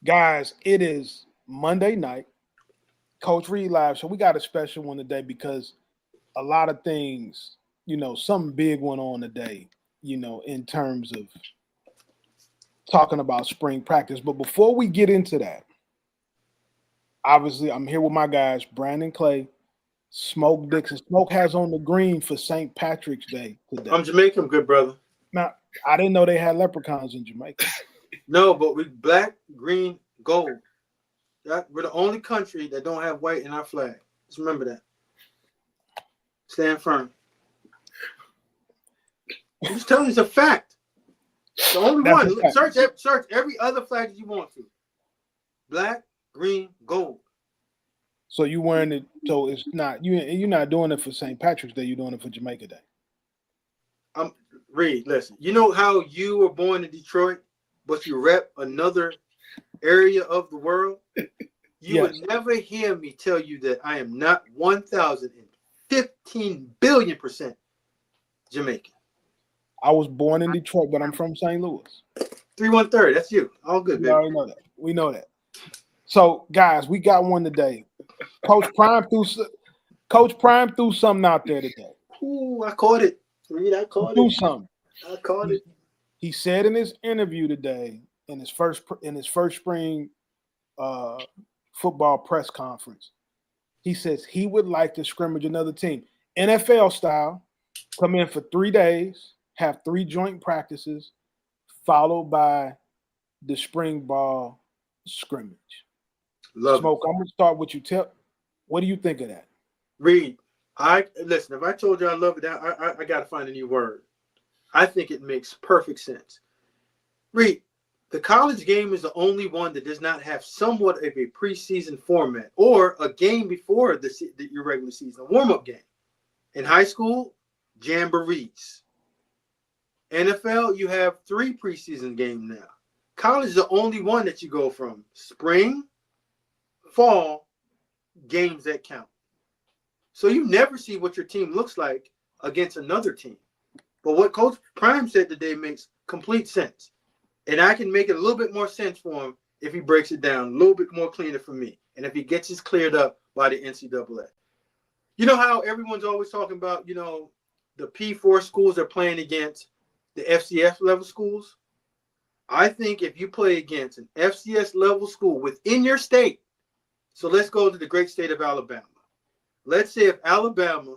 Guys, it is Monday night, Coach Reed Live. So we got a special one today because a lot of things, something big went on today, in terms of talking about spring practice. But before we get into that, obviously I'm here with my guys, Brandon Clay, Smoke Dixon. Smoke has on the green for St. Patrick's Day today. I'm Jamaican, good brother. Now, I didn't know they had leprechauns in Jamaica. No, but we black, green, gold. We're the only country that don't have white in our flag. Just remember that. Stand firm. I'm just telling you, it's a fact. The only one. Search every other flag that you want to. Black, green, gold. So you wearing it? So it's not you're not doing it for St. Patrick's Day. You're doing it for Jamaica Day. Reed, listen. You know how you were born in Detroit, but you rep another area of the world? You would never hear me tell you that I am not 1,015 billion% Jamaican. I was born in Detroit, but I'm from St. Louis. 3-1-3. That's you. All good, baby. We already know that. We know that. So, guys, we got one today. Coach Prime threw something out there today. Ooh, I caught it. Reed, I caught it. Something. I caught it. He said in his interview today, in his first spring football press conference, he says he would like to scrimmage another team, NFL style, come in for 3 days, have 3 joint practices, followed by the spring ball scrimmage. Smoke, I'm gonna start with you. What do you think of that? Reed, listen. If I told you I love it, I gotta find a new word. I think it makes perfect sense. Reed, the college game is the only one that does not have somewhat of a preseason format or a game before your regular season, a warm-up game. In high school, jamborees. NFL, you have 3 preseason games now. College is the only one that you go from spring, fall, games that count. So you never see what your team looks like against another team. But what Coach Prime said today makes complete sense. And I can make it a little bit more sense for him if he breaks it down, a little bit more cleaner for me. And if he gets this cleared up by the NCAA. You know how everyone's always talking about, the P4 schools are playing against the FCS level schools? I think if you play against an FCS level school within your state, so let's go to the great state of Alabama. Let's say if Alabama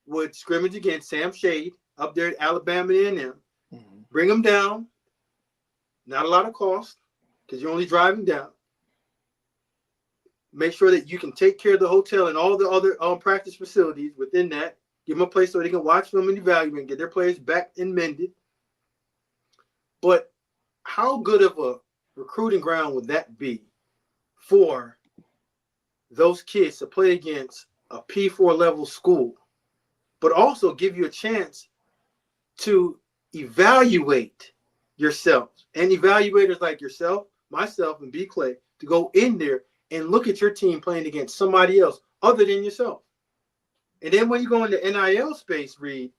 would scrimmage against Sam Shade up there at Alabama A&M, bring them down, not a lot of cost because you're only driving down. Make sure that you can take care of the hotel and all the other practice facilities within that. Give them a place so they can watch film and evaluate and get their players back and mended. But how good of a recruiting ground would that be for those kids to play against a P4 level school, but also give you a chance to evaluate yourselves and evaluators like yourself, myself, and B. Clay to go in there and look at your team playing against somebody else other than yourself. And then when you go into NIL space, Reed,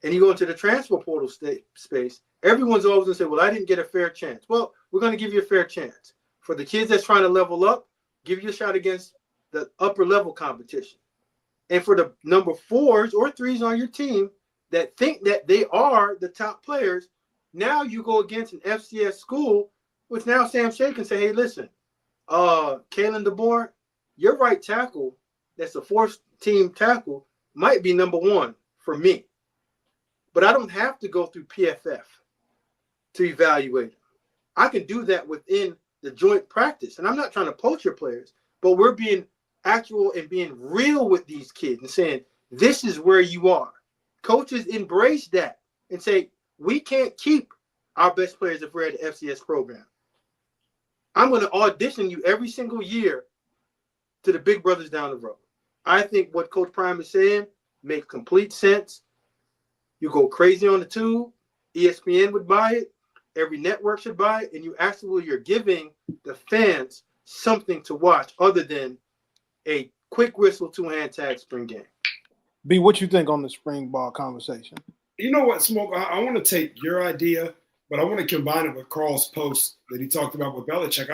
and you go into the transfer portal space, everyone's always going to say, well, I didn't get a fair chance. Well, we're going to give you a fair chance. For the kids that's trying to level up, give you a shot against the upper level competition. And for the number 4s or 3s on your team that think that they are the top players, now you go against an FCS school, which now Sam Shea can say, hey, listen, Kalen DeBoer, your right tackle, that's a 4th team tackle, might be number 1 for me. But I don't have to go through PFF to evaluate them. I can do that within the joint practice. And I'm not trying to poach your players, but we're being actual and being real with these kids and saying, this is where you are. Coaches embrace that and say, we can't keep our best players if we're at the FCS program. I'm going to audition you every single year to the big brothers down the road. I think what Coach Prime is saying makes complete sense. You go crazy on the tube. ESPN would buy it. Every network should buy it. And you're giving the fans something to watch other than a quick whistle, 2-hand tag spring game. B, what you think on the spring ball conversation? You know what, Smoke? I want to take your idea, but I want to combine it with Carl's post that he talked about with Belichick.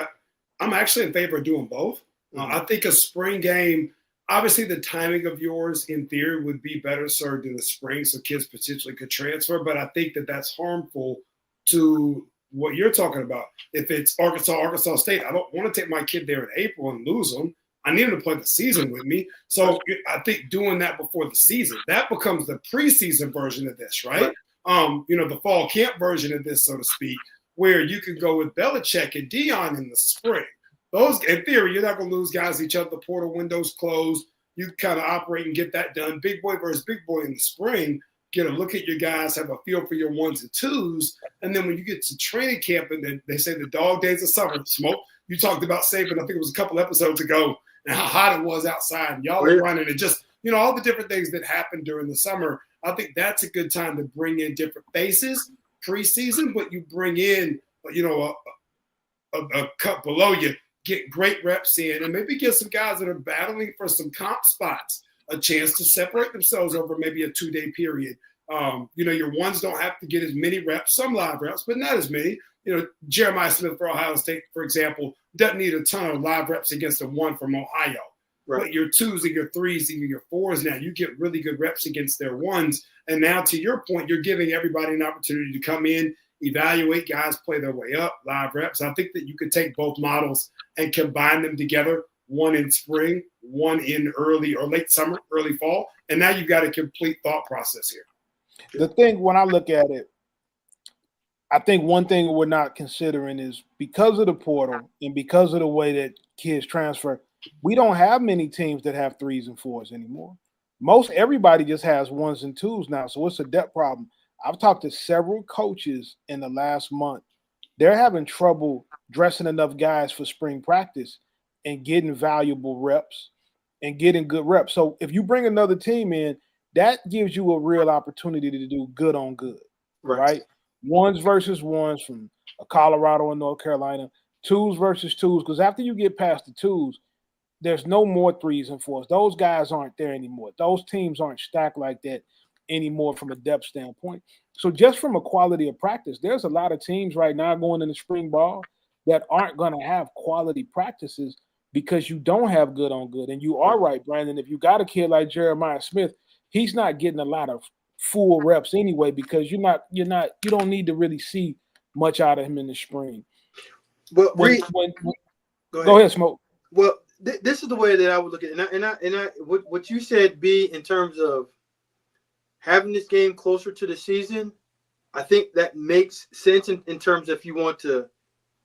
I'm actually in favor of doing both. I think a spring game, obviously the timing of yours in theory would be better served in the spring, so kids potentially could transfer. But I think that that's harmful to what you're talking about. If it's Arkansas State, I don't want to take my kid there in April and lose them. I need him to play the season with me. So I think doing that before the season, that becomes the preseason version of this, right? The fall camp version of this, so to speak, where you can go with Belichick and Dion in the spring. Those, in theory, you're not going to lose guys to each other. The portal window's closed. You kind of operate and get that done. Big boy versus big boy in the spring. Get a look at your guys, have a feel for your ones and twos. And then when you get to training camp, and then they say the dog days of summer, Smoke, you talked about Saban, I think it was a couple episodes ago, and how hot it was outside. And y'all are running and just, all the different things that happen during the summer. I think that's a good time to bring in different faces preseason, but you bring in, a cut below you, get great reps in, and maybe give some guys that are battling for some comp spots a chance to separate themselves over maybe a 2-day period. Your ones don't have to get as many reps, some live reps, but not as many. Jeremiah Smith for Ohio State, for example, doesn't need a ton of live reps against a one from Ohio. Right. But your twos and your threes and your fours now, you get really good reps against their ones. And now, to your point, you're giving everybody an opportunity to come in, evaluate guys, play their way up, live reps. I think that you could take both models and combine them together, one in spring, one in early or late summer, early fall. And now you've got a complete thought process here. The thing, when I look at it, I think one thing we're not considering is because of the portal and because of the way that kids transfer, we don't have many teams that have 3s and 4s anymore. Everybody just has 1s and 2s now. So it's a depth problem. I've talked to several coaches in the last month. They're having trouble dressing enough guys for spring practice and getting valuable reps and getting good reps. So if you bring another team in, that gives you a real opportunity to do good on good, right? 1s versus 1s from Colorado and North Carolina, 2s versus 2s, because after you get past the 2s, there's no more 3s and 4s. Those guys aren't there anymore. Those teams aren't stacked like that anymore from a depth standpoint. So just from a quality of practice, there's a lot of teams right now going into spring ball that aren't going to have quality practices because you don't have good on good. And you are right, Brandon. If you got a kid like Jeremiah Smith, he's not getting a lot of full reps anyway because you don't need to really see much out of him in the spring. But go ahead, Smoke. Well, this is the way that I would look at it, and what you said, B, in terms of having this game closer to the season, I think that makes sense in terms of if you want to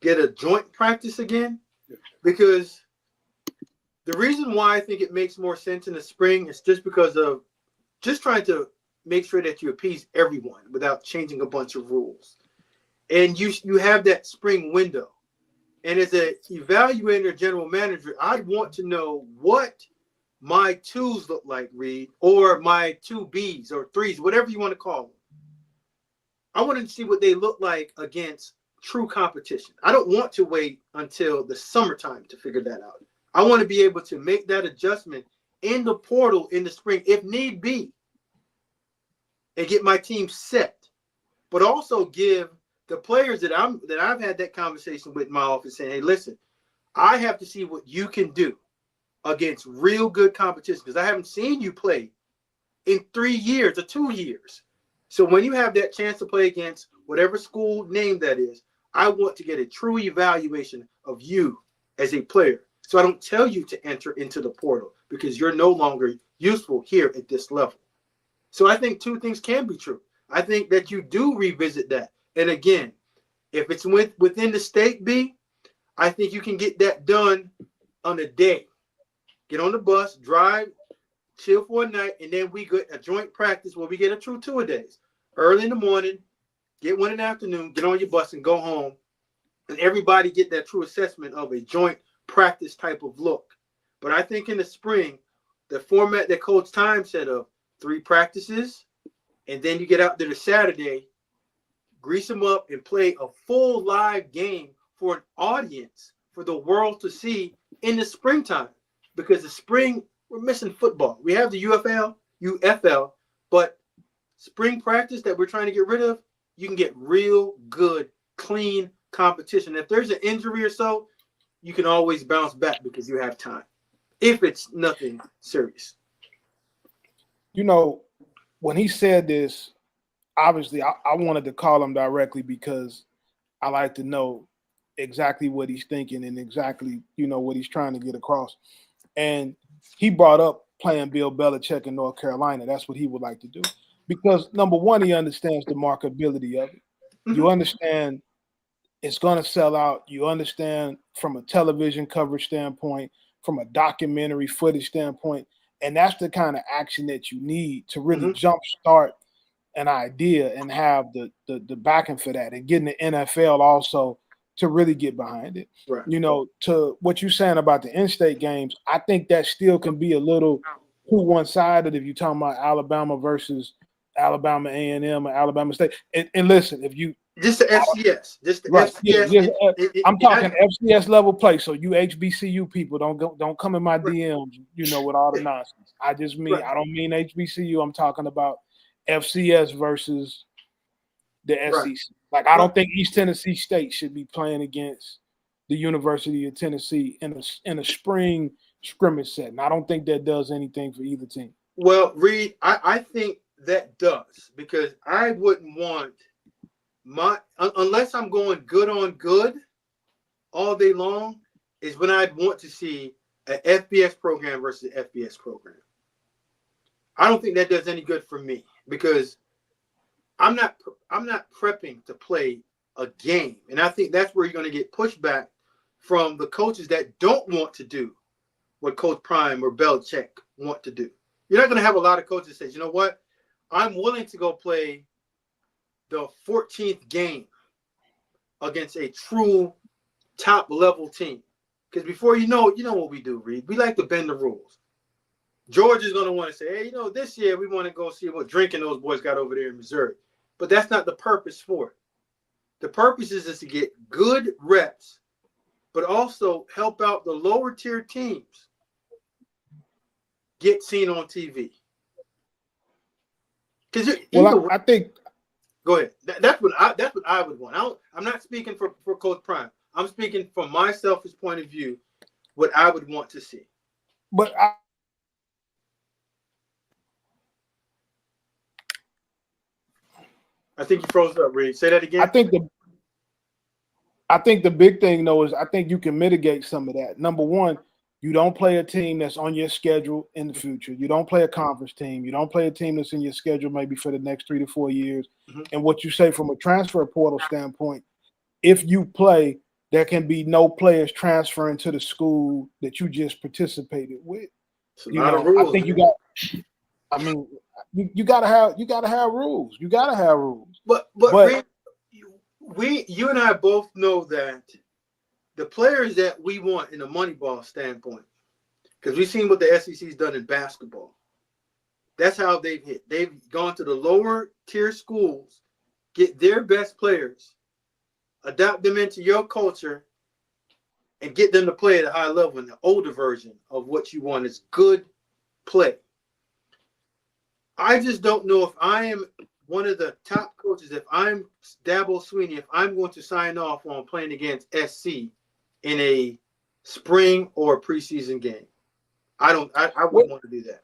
get a joint practice again, because the reason why I think it makes more sense in the spring is just because of just trying to make sure that you appease everyone without changing a bunch of rules. And you have that spring window. And as an evaluator, general manager, I'd want to know what my 2s look like, Reed, or my 2Bs or 3s, whatever you want to call them. I want to see what they look like against true competition. I don't want to wait until the summertime to figure that out. I want to be able to make that adjustment in the portal in the spring, if need be, and get my team set, but also give the players that I've had that conversation with in my office saying, hey, listen, I have to see what you can do against real good competition because I haven't seen you play in 3 years or 2 years. So when you have that chance to play against whatever school name that is, I want to get a true evaluation of you as a player. So I don't tell you to enter into the portal because you're no longer useful here at this level. So I think two things can be true. I think that you do revisit that. And again, if it's within the state, B, I think you can get that done on a day. Get on the bus, drive, chill for a night, and then we get a joint practice where we get a true 2-a-days. Early in the morning, get one in the afternoon, get on your bus and go home. And everybody get that true assessment of a joint practice type of look. But I think in the spring, the format that Coach Time said of 3 practices, and then you get out there to Saturday, grease them up and play a full live game for an audience, for the world to see in the springtime. Because the spring, we're missing football. We have the UFL, but spring practice that we're trying to get rid of, you can get real good, clean competition. If there's an injury or so, you can always bounce back because you have time. If it's nothing serious. You know, when he said this, obviously I wanted to call him directly because I like to know exactly what he's thinking and exactly, what he's trying to get across. And he brought up playing Bill Belichick in North Carolina. That's what he would like to do. Because number one, he understands the marketability of it. Mm-hmm. You understand it's going to sell out. You understand from a television coverage standpoint, from a documentary footage standpoint. And that's the kind of action that you need to really jumpstart an idea and have the backing for that, and getting the NFL also to really get behind it. Right. To what you're saying about the in-state games, I think that still can be a little too one-sided if you're talking about Alabama versus Alabama A&M or Alabama State. And listen, if you just the FCS, right, FCS. I'm talking FCS level play. So you HBCU people don't come in my DMs, with all the nonsense. I just mean I don't mean HBCU. I'm talking about FCS versus the SEC. Like I don't think East Tennessee State should be playing against the University of Tennessee in a spring scrimmage setting. I don't think that does anything for either team. Well, Reed, I think that does, because I wouldn't want unless I'm going good on good all day long, is when I'd want to see an FBS program versus an FBS program. I don't think that does any good for me, because I'm not prepping to play a game. And I think that's where you're going to get pushback from the coaches that don't want to do what Coach Prime or Belichick want to do. You're not going to have a lot of coaches say, you know what, I'm willing to go play the 14th game against a true top level team. Because before you know what we do, Reed. We like to bend the rules. George is going to want to say, hey, this year we want to go see what drinking those boys got over there in Missouri. But that's not the purpose for it. The purpose is to get good reps, but also help out the lower tier teams get seen on TV. Because I think. Go ahead. That's what I would want. I'm not speaking for Coach Prime. I'm speaking from my selfish point of view, what I would want to see. But I think you froze up, Reed. Say that again. I think the big thing though is I think you can mitigate some of that. Number one, you don't play a team that's on your schedule in the future. You don't play a conference team. You don't play a team that's in your schedule maybe for the next 3 to 4 years. Mm-hmm. And what you say from a transfer portal standpoint, if you play, there can be no players transferring to the school that you just participated with. Rules, I think you got. I mean, you gotta have rules. You gotta have rules. But Reed, you and I both know that the players that we want in a Moneyball standpoint, because we've seen what the SEC's done in basketball. That's how they've hit. They've gone to the lower tier schools, get their best players, adapt them into your culture, and get them to play at a high level in the older version of what you want is good play. I just don't know if I am one of the top coaches, if I'm Dabo Swinney, if I'm going to sign off on playing against SC in a spring or preseason game. I wouldn't want to do that.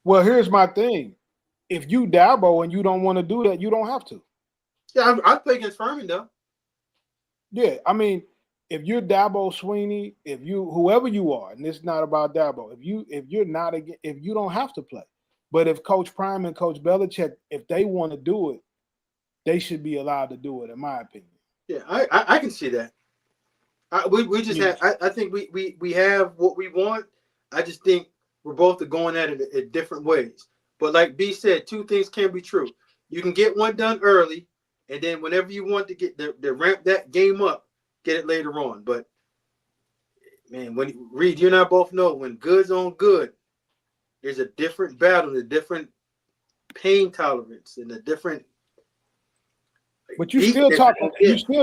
Well, here's my thing. If you Dabo and you don't want to do that, you don't have to. Yeah, I'd play against Furman though. Yeah, I mean, if you're Dabo Swinney, whoever you are, and it's not about Dabo, if you don't have to play. But if Coach Prime and Coach Belichick, if they want to do it, they should be allowed to do it, in my opinion. Yeah, I can see that. We just have. I think we have what we want. I just think we're both going at it in different ways. But like B said, two things can be true. You can get one done early, and then whenever you want to get the ramp that game up, get it later on. But man, when Reed, you and I both know when good's on good, there's a different battle, a different pain tolerance, and a different. But you're still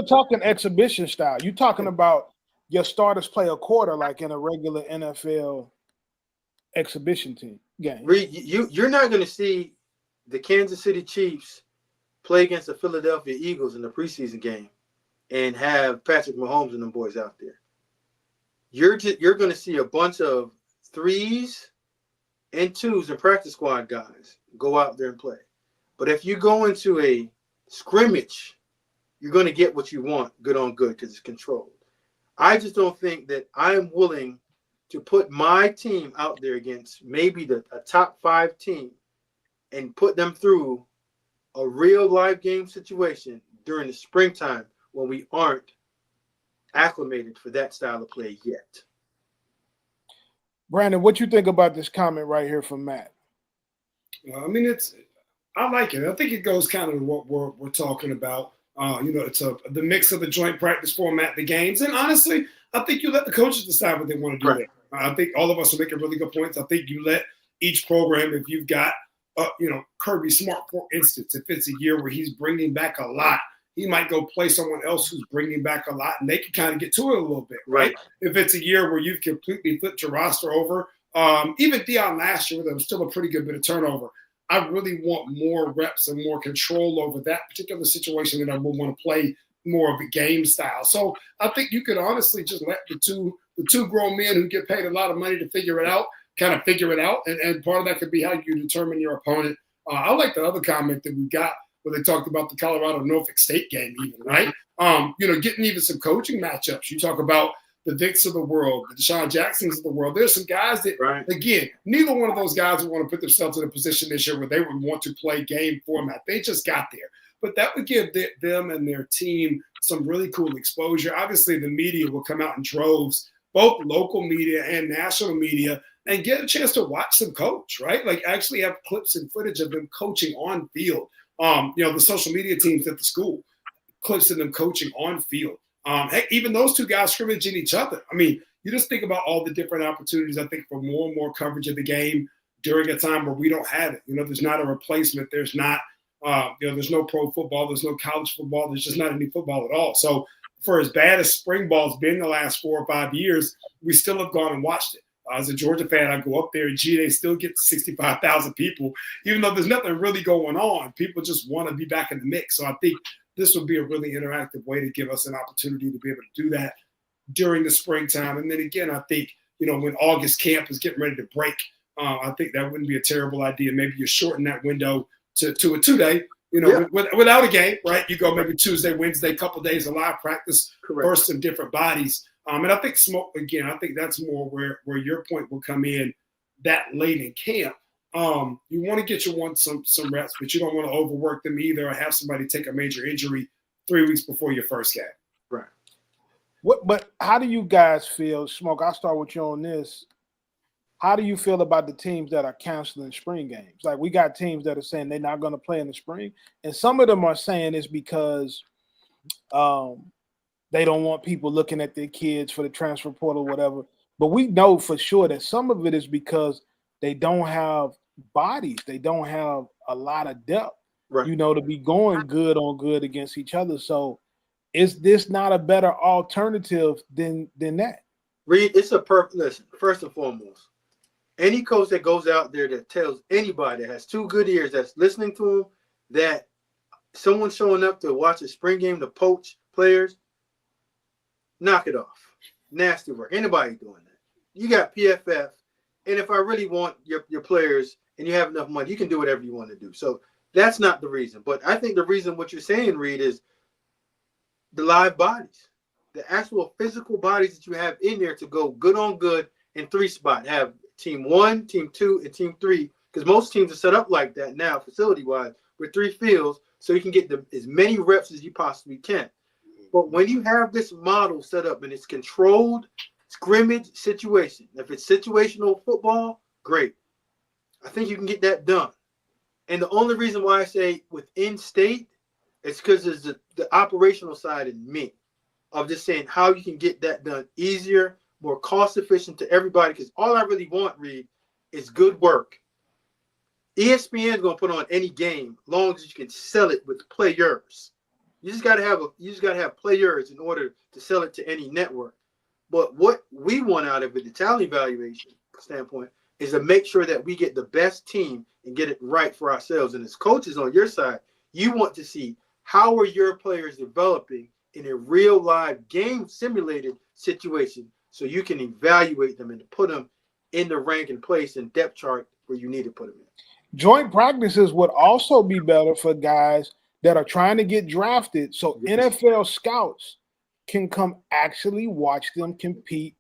talking exhibition style. You're talking about your starters play a quarter like in a regular NFL exhibition team game. Reed, you're not going to see the Kansas City Chiefs play against the Philadelphia Eagles in the preseason game and have Patrick Mahomes and them boys out there. you're going to see a bunch of 3s and 2s and practice squad guys go out there and play. But if you go into a scrimmage, you're going to get what you want, good on good, because it's controlled. I just don't think that I'm willing to put my team out there against maybe a top 5 team and put them through a real live game situation during the springtime when we aren't acclimated for that style of play yet. Brandon, what you think about this comment right here from Matt? I mean, I like it. I think it goes kind of what we're talking about. It's the mix of the joint practice format, the games, and honestly, I think you let the coaches decide what they want to do. Right. I think all of us are making really good points. I think you let each program, if you've got, Kirby Smart, for instance, if it's a year where he's bringing back a lot, he might go play someone else who's bringing back a lot, and they can kind of get to it a little bit, right? If it's a year where you've completely flipped your roster over, even Deion last year, there was still a pretty good bit of turnover. I really want more reps and more control over that particular situation, and I would want to play more of a game style. So I think you could honestly just let the two grown men who get paid a lot of money to figure it out, kind of figure it out, and part of that could be how you determine your opponent. I like the other comment that we got where they talked about the Colorado-Norfolk State game even, right? Getting even some coaching matchups. You talk about the Vicks of the world, the Deshaun Jacksons of the world. There's some guys that, again, neither one of those guys would want to put themselves in a position this year where they would want to play game format. They just got there. But that would give them and their team some really cool exposure. Obviously, the media will come out in droves, both local media and national media, and get a chance to watch them coach, right? Like actually have clips and footage of them coaching on field. The social media teams at the school, clips of them coaching on field. Heck, even those two guys scrimmaging each other. I mean, you just think about all the different opportunities, I think, for more and more coverage of the game during a time where we don't have it. There's not a replacement. There's not, there's no pro football. There's no college football. There's just not any football at all. So for as bad as spring ball's been the last 4 or 5 years, we still have gone and watched it. As a Georgia fan, I go up there and they still get 65,000 people, even though there's nothing really going on. People just want to be back in the mix. So I think this would be a really interactive way to give us an opportunity to be able to do that during the springtime. And then again, I think, when August camp is getting ready to break, I think that wouldn't be a terrible idea. Maybe you shorten that window to a 2-day, without a game, right? You go maybe Tuesday, Wednesday, couple days of live practice versus some different bodies. And I think I think that's more where your point will come in that late in camp. You want to get some reps, but you don't want to overwork them either or have somebody take a major injury 3 weeks before your first game. Right. But how do you guys feel, Smoke? I'll start with you on this. How do you feel about the teams that are canceling spring games? Like we got teams that are saying they're not going to play in the spring, and some of them are saying it's because they don't want people looking at their kids for the transfer portal, whatever. But we know for sure that some of it is because they don't have bodies. They don't have a lot of depth, to be going good on good against each other. So is this not a better alternative than that? Reed, it's a perfect listen. First and foremost, any coach that goes out there that tells anybody that has 2 good ears that's listening to them that someone's showing up to watch a spring game to poach players, knock it off. Nasty work. Anybody doing that. You got PFF, and if I really want your players and you have enough money, you can do whatever you want to do. So that's not the reason. But I think the reason what you're saying, Reed, is the live bodies, the actual physical bodies that you have in there to go good on good in 3 spot. Have team 1, team 2, and team 3, because most teams are set up like that now, facility-wise, with 3 fields, so you can get as many reps as you possibly can. But when you have this model set up and it's controlled scrimmage situation, if it's situational football, great. I think you can get that done. And the only reason why I say within state is because there's the operational side in me of just saying how you can get that done easier, more cost efficient to everybody. Because all I really want, Reed, is good work. ESPN is going to put on any game as long as you can sell it with players. You just got to have players in order to sell it to any network. But what we want out of it, the talent evaluation standpoint, is to make sure that we get the best team and get it right for ourselves. And as coaches on your side, you want to see how are your players developing in a real live game simulated situation so you can evaluate them and put them in the rank and place and depth chart where you need to put them in. Joint practices would also be better for guys that are trying to get drafted, so NFL scouts can come actually watch them compete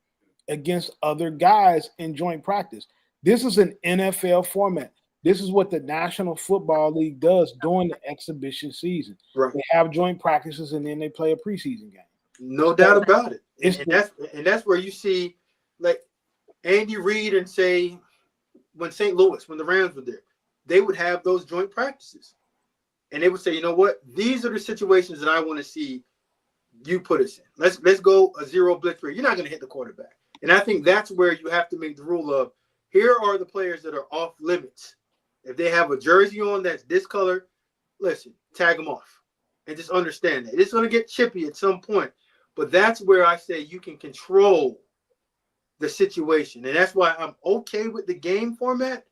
against other guys in joint practice. This is an NFL format. This is what the National Football League does during the exhibition season. Right. They have joint practices and then they play a preseason game. No doubt about it. And that's where you see, like Andy Reid and say when St. Louis, when the Rams were there, they would have those joint practices. And they would say, you know what? These are the situations that I want to see you put us in. Let's go a zero blitz read. You're not going to hit the quarterback. And I think that's where you have to make the rule of here are the players that are off limits. If they have a jersey on that's this color, listen, tag them off. And just understand that. It's going to get chippy at some point. But that's where I say you can control the situation. And that's why I'm okay with the game format,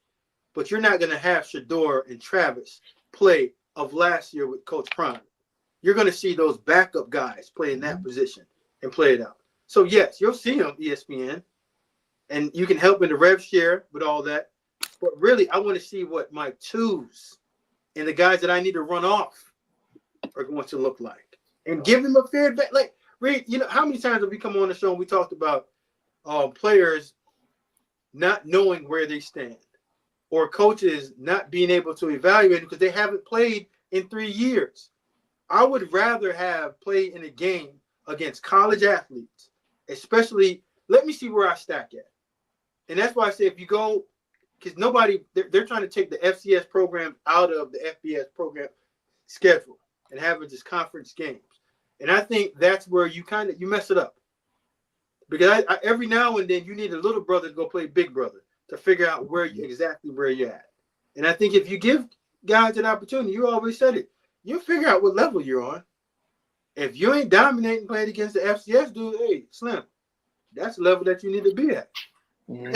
but you're not going to have Shador and Travis play of last year with Coach Prime. You're going to see those backup guys play in that position and play it out. So, yes, you'll see them, ESPN, and you can help in the rev share with all that. But really, I want to see what my twos and the guys that I need to run off are going to look like. And give them a fair – like, Reed, you know, how many times have we come on the show and we talked about players not knowing where they stand or coaches not being able to evaluate because they haven't played in 3 years? I would rather have played in a game against college athletes, especially – let me see where I stack at. And that's why I say if you go – because they're trying to take the FCS program out of the FBS program schedule and have it just conference games. And I think that's where you mess it up. Because I every now and then you need a little brother to go play big brother to figure out exactly where you're at. And I think if you give guys an opportunity, you always said it, you'll figure out what level you're on. If you ain't dominating playing against the FCS dude, hey, Slim, that's the level that you need to be at. I'm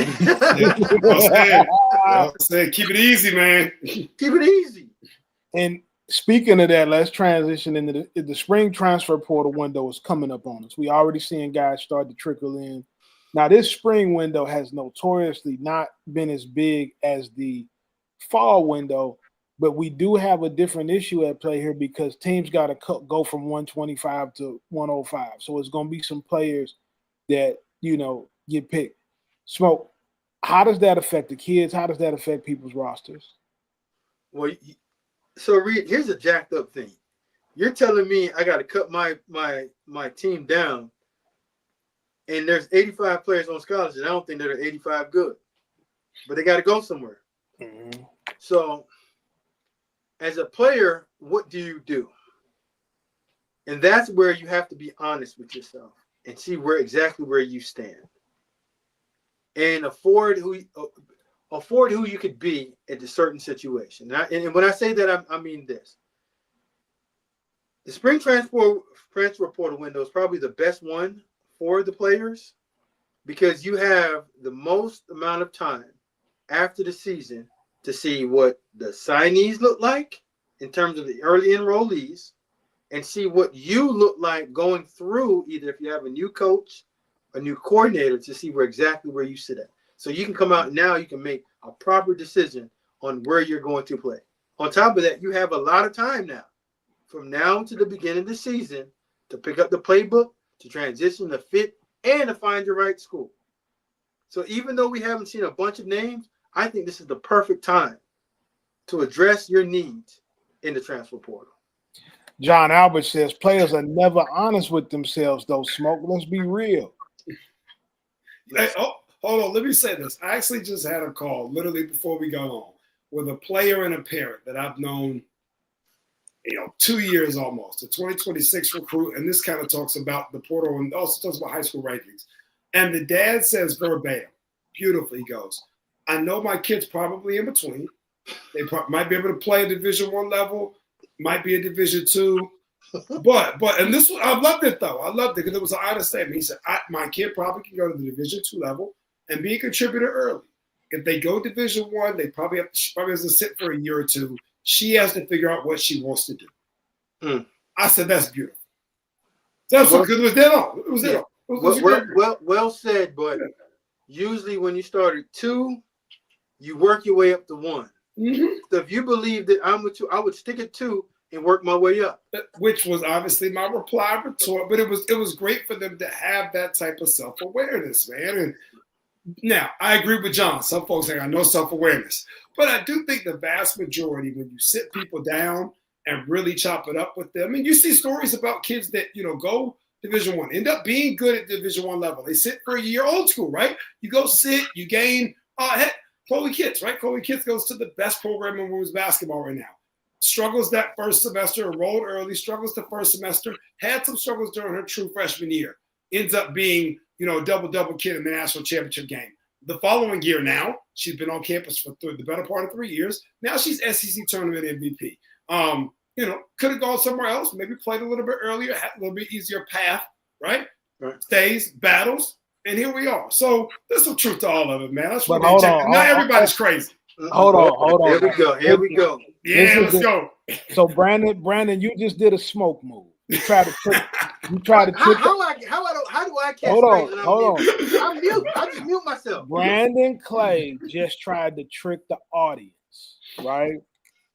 saying, keep it easy, man. Keep it easy. And speaking of that, let's transition into the spring transfer portal window is coming up on us. We already seeing guys start to trickle in. Now, this spring window has notoriously not been as big as the fall window, but we do have a different issue at play here because teams got to go from 125 to 105. So it's going to be some players that, get picked. Smoke, how does that affect the kids? How does that affect people's rosters? Well, so Reed, here's a jacked up thing. You're telling me I got to cut my team down, and there's 85 players on scholarships. I don't think there are 85 good, but they got to go somewhere. Mm-hmm. So, as a player, what do you do? And that's where you have to be honest with yourself and see exactly where you stand. And afford who you could be at a certain situation. And when I say that, I mean this. The spring transfer portal window is probably the best one for the players because you have the most amount of time after the season to see what the signees look like in terms of the early enrollees and see what you look like going through, either if you have a new coach, a new coordinator, to see exactly where you sit at. So you can come out now, you can make a proper decision on where you're going to play. On top of that, you have a lot of time now, from now to the beginning of the season, to pick up the playbook, to transition, to fit, and to find your right school. So even though we haven't seen a bunch of names, I think this is the perfect time to address your needs in the transfer portal. John Albert says players are never honest with themselves, though, Smoke. Let's be real. Hey, hold on. Let me say this. I actually just had a call literally before we got on with a player and a parent that I've known, 2 years almost, a 2026 recruit. And this kind of talks about the portal and also talks about high school rankings. And the dad says verbatim, beautifully, he goes, I know my kid's probably in between. They might be able to play a Division I level, might be a Division II. But and this, I loved it though. I loved it because it was an honest statement. He said, my kid probably can go to the Division II level and be a contributor early. If they go Division I, they probably has to sit for a year or two. She has to figure out what she wants to do. I said, that's beautiful. That's what, because it was dead on. It was dead on. Well said. But usually when you start at 2, you work your way up to 1. Mm-hmm. So if you believe that I'm with you, I would stick at 2 and work my way up. Which was obviously my reply retort, but it was great for them to have that type of self-awareness, man. And now I agree with John. Some folks say I know self-awareness, but I do think the vast majority, when you sit people down and really chop it up with them, and you see stories about kids that go Division I, end up being good at Division I level. They sit for a year, old school, right? You go sit, you gain. Heck, Chloe Kitts, right? Chloe Kitts goes to the best program in women's basketball right now. Struggles that first semester, enrolled early, struggles the first semester, had some struggles during her true freshman year. Ends up being, a double-double kid in the national championship game. The following year now, she's been on campus for the better part of 3 years. Now she's SEC tournament MVP. Could have gone somewhere else, maybe played a little bit earlier, had a little bit easier path, right? Stays, battles, and here we are. So there's some truth to all of it, man. That's what they check. Not everybody's crazy. Hold on. Here we go. Yeah, let's go. So Brandon, you just did a smoke move. You tried to trick. How do I catch? Hold on. I'm mute. I just mute myself. Brandon Clay just tried to trick the audience, right?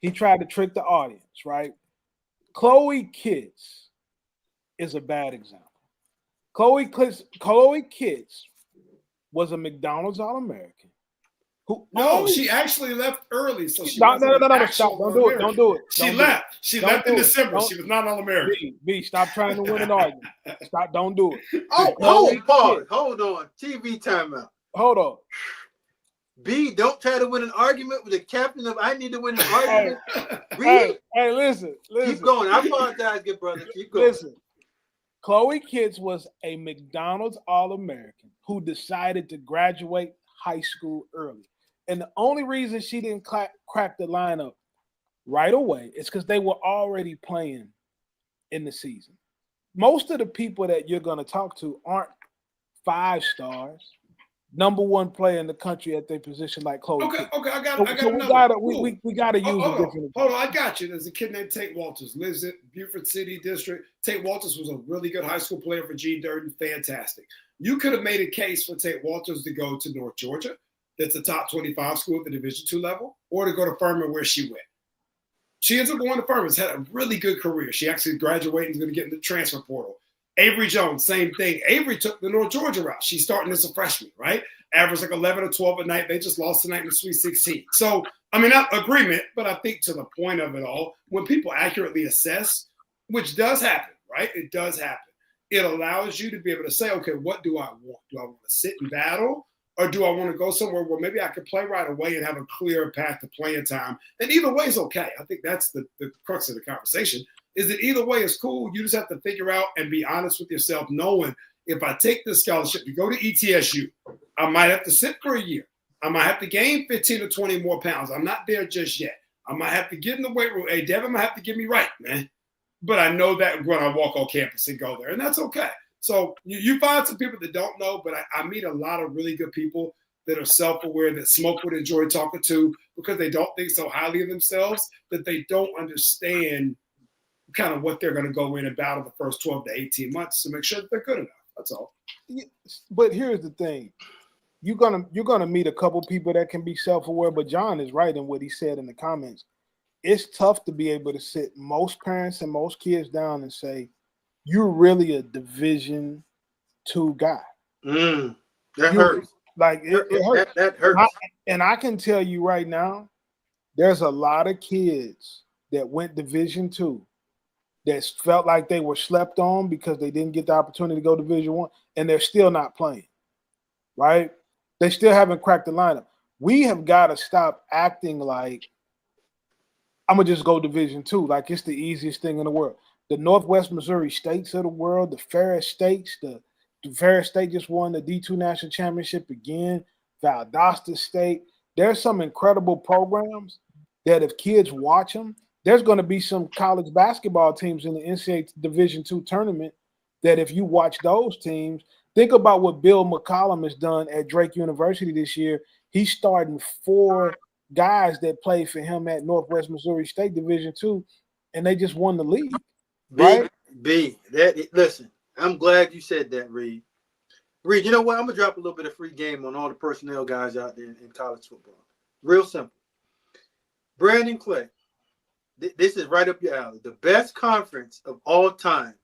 He tried to trick the audience, right? Chloe Kitts is a bad example. Chloe Kitts was a McDonald's All-American. She actually left early. So she no, stop. Don't do it. She left. She left in December. She was not All-American. B, stop trying to win an argument. Stop. Don't do it. Hold on. TV timeout. Hold on. B, don't try to win an argument with the captain of I need to win an argument. Hey, listen. Keep going. I apologize, good brother. Keep going. Listen. Chloe Kitts was a McDonald's All-American who decided to graduate high school early. And the only reason she didn't crack the lineup right away is because they were already playing in the season. Most of the people that you're going to talk to aren't 5 stars, number 1 player in the country at their position like Chloe. Okay, I got we got to use a different. Hold on, I got you. There's a kid named Tate Walters, lives in Beaufort City District. Tate Walters was a really good high school player for Gene Durden, fantastic. You could have made a case for Tate Walters to go to North Georgia, that's a top 25 school at the Division II level, or to go to Furman where she went. She ends up going to Furman. Has had a really good career. She actually graduated and is going to get in the transfer portal. Avery Jones, same thing. Avery took the North Georgia route. She's starting as a freshman, right? Averaged like 11 or 12 a night. They just lost tonight in the Sweet 16. So, not agreement, but I think to the point of it all, when people accurately assess, which does happen, right? It does happen. It allows you to be able to say, okay, what do I want? Do I want to sit and battle? Or do I want to go somewhere where maybe I can play right away and have a clear path to playing time? And either way is okay. I think that's the crux of the conversation, is that either way is cool. You just have to figure out and be honest with yourself, knowing if I take this scholarship to go to ETSU, I might have to sit for a year. I might have to gain 15 or 20 more pounds. I'm not there just yet. I might have to get in the weight room. Hey, Devin might have to get me right, man. But I know that when I walk on campus and go there, and that's okay. So you find some people that don't know, but I meet a lot of really good people that are self-aware, that Smoke would enjoy talking to because they don't think so highly of themselves, that they don't understand kind of what they're going to go in and battle the first 12 to 18 months to make sure that they're good enough. That's all. But here's the thing. You're gonna meet a couple people that can be self-aware, but John is right in what he said in the comments. It's tough to be able to sit most parents and most kids down and say, you're really a Division II guy. That hurts. Like it hurts. That hurts. And I can tell you right now, there's a lot of kids that went Division II that felt like they were slept on because they didn't get the opportunity to go Division I, and they're still not playing. Right? They still haven't cracked the lineup. We have got to stop acting like I'm gonna just go Division II, like it's the easiest thing in the world. The Northwest Missouri States of the world, the Ferris States, the Ferris State just won the D2 National Championship again. Valdosta State. There's some incredible programs that if kids watch them, there's going to be some college basketball teams in the NCAA Division II tournament that if you watch those teams, think about what Bill McCollum has done at Drake University this year. He's starting 4 guys that played for him at Northwest Missouri State Division II, and they just won the league. Right? Listen, I'm glad you said that, Reed. Reed, you know what? I'm going to drop a little bit of free game on all the personnel guys out there in college football. Real simple. Brandon Clay, this is right up your alley. The best conference of all time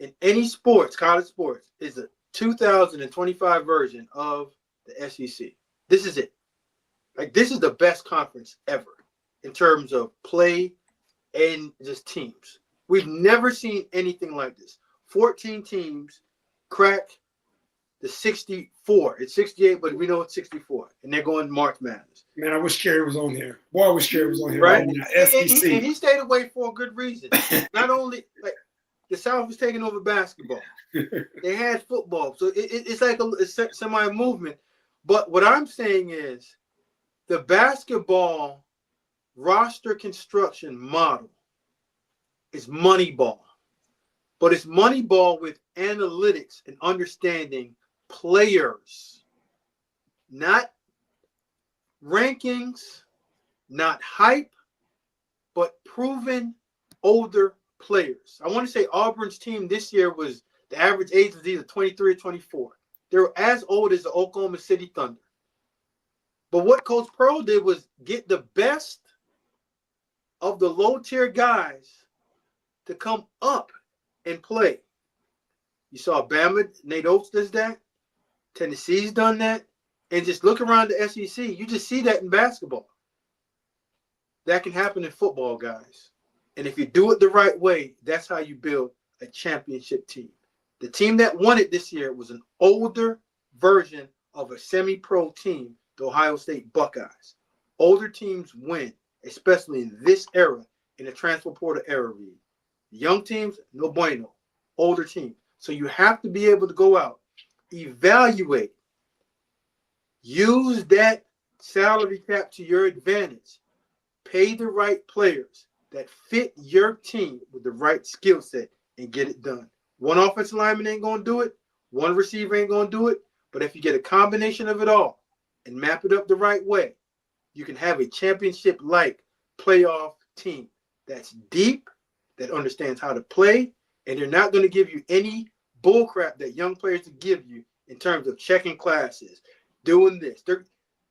in any sports, college sports, is the 2025 version of the SEC. This is it. Like, this is the best conference ever in terms of play and just teams. We've never seen anything like this. 14 teams crack the 64. It's 68, but we know it's 64. And they're going March Madness. Man, I wish Kerry was on here. Boy, I wish Kerry was on here. Right? SEC. And he stayed away for a good reason. Not only, like, the South was taking over basketball. They had football. So it's like a semi-movement. But what I'm saying is the basketball roster construction model is Moneyball. But it's Moneyball with analytics and understanding players, not rankings, not hype, but proven older players. I want to say Auburn's team this year was the average age was either 23 or 24. They were as old as the Oklahoma City Thunder. But what Coach Pearl did was get the best of the low-tier guys to come up and play. You saw Bama, Nate Oates does that. Tennessee's done that. And just look around the SEC. You just see that in basketball. That can happen in football, guys. And if you do it the right way, that's how you build a championship team. The team that won it this year was an older version of a semi-pro team, the Ohio State Buckeyes. Older teams win, especially in this era, in the transfer portal era, Reed. Young teams, no bueno. Older teams. So you have to be able to go out, evaluate, use that salary cap to your advantage, pay the right players that fit your team with the right skill set and get it done. One offensive lineman ain't going to do it. One receiver ain't going to do it. But if you get a combination of it all and map it up the right way, you can have a championship-like playoff team that's deep, that understands how to play, and they're not going to give you any bullcrap that young players give you in terms of checking classes, doing this.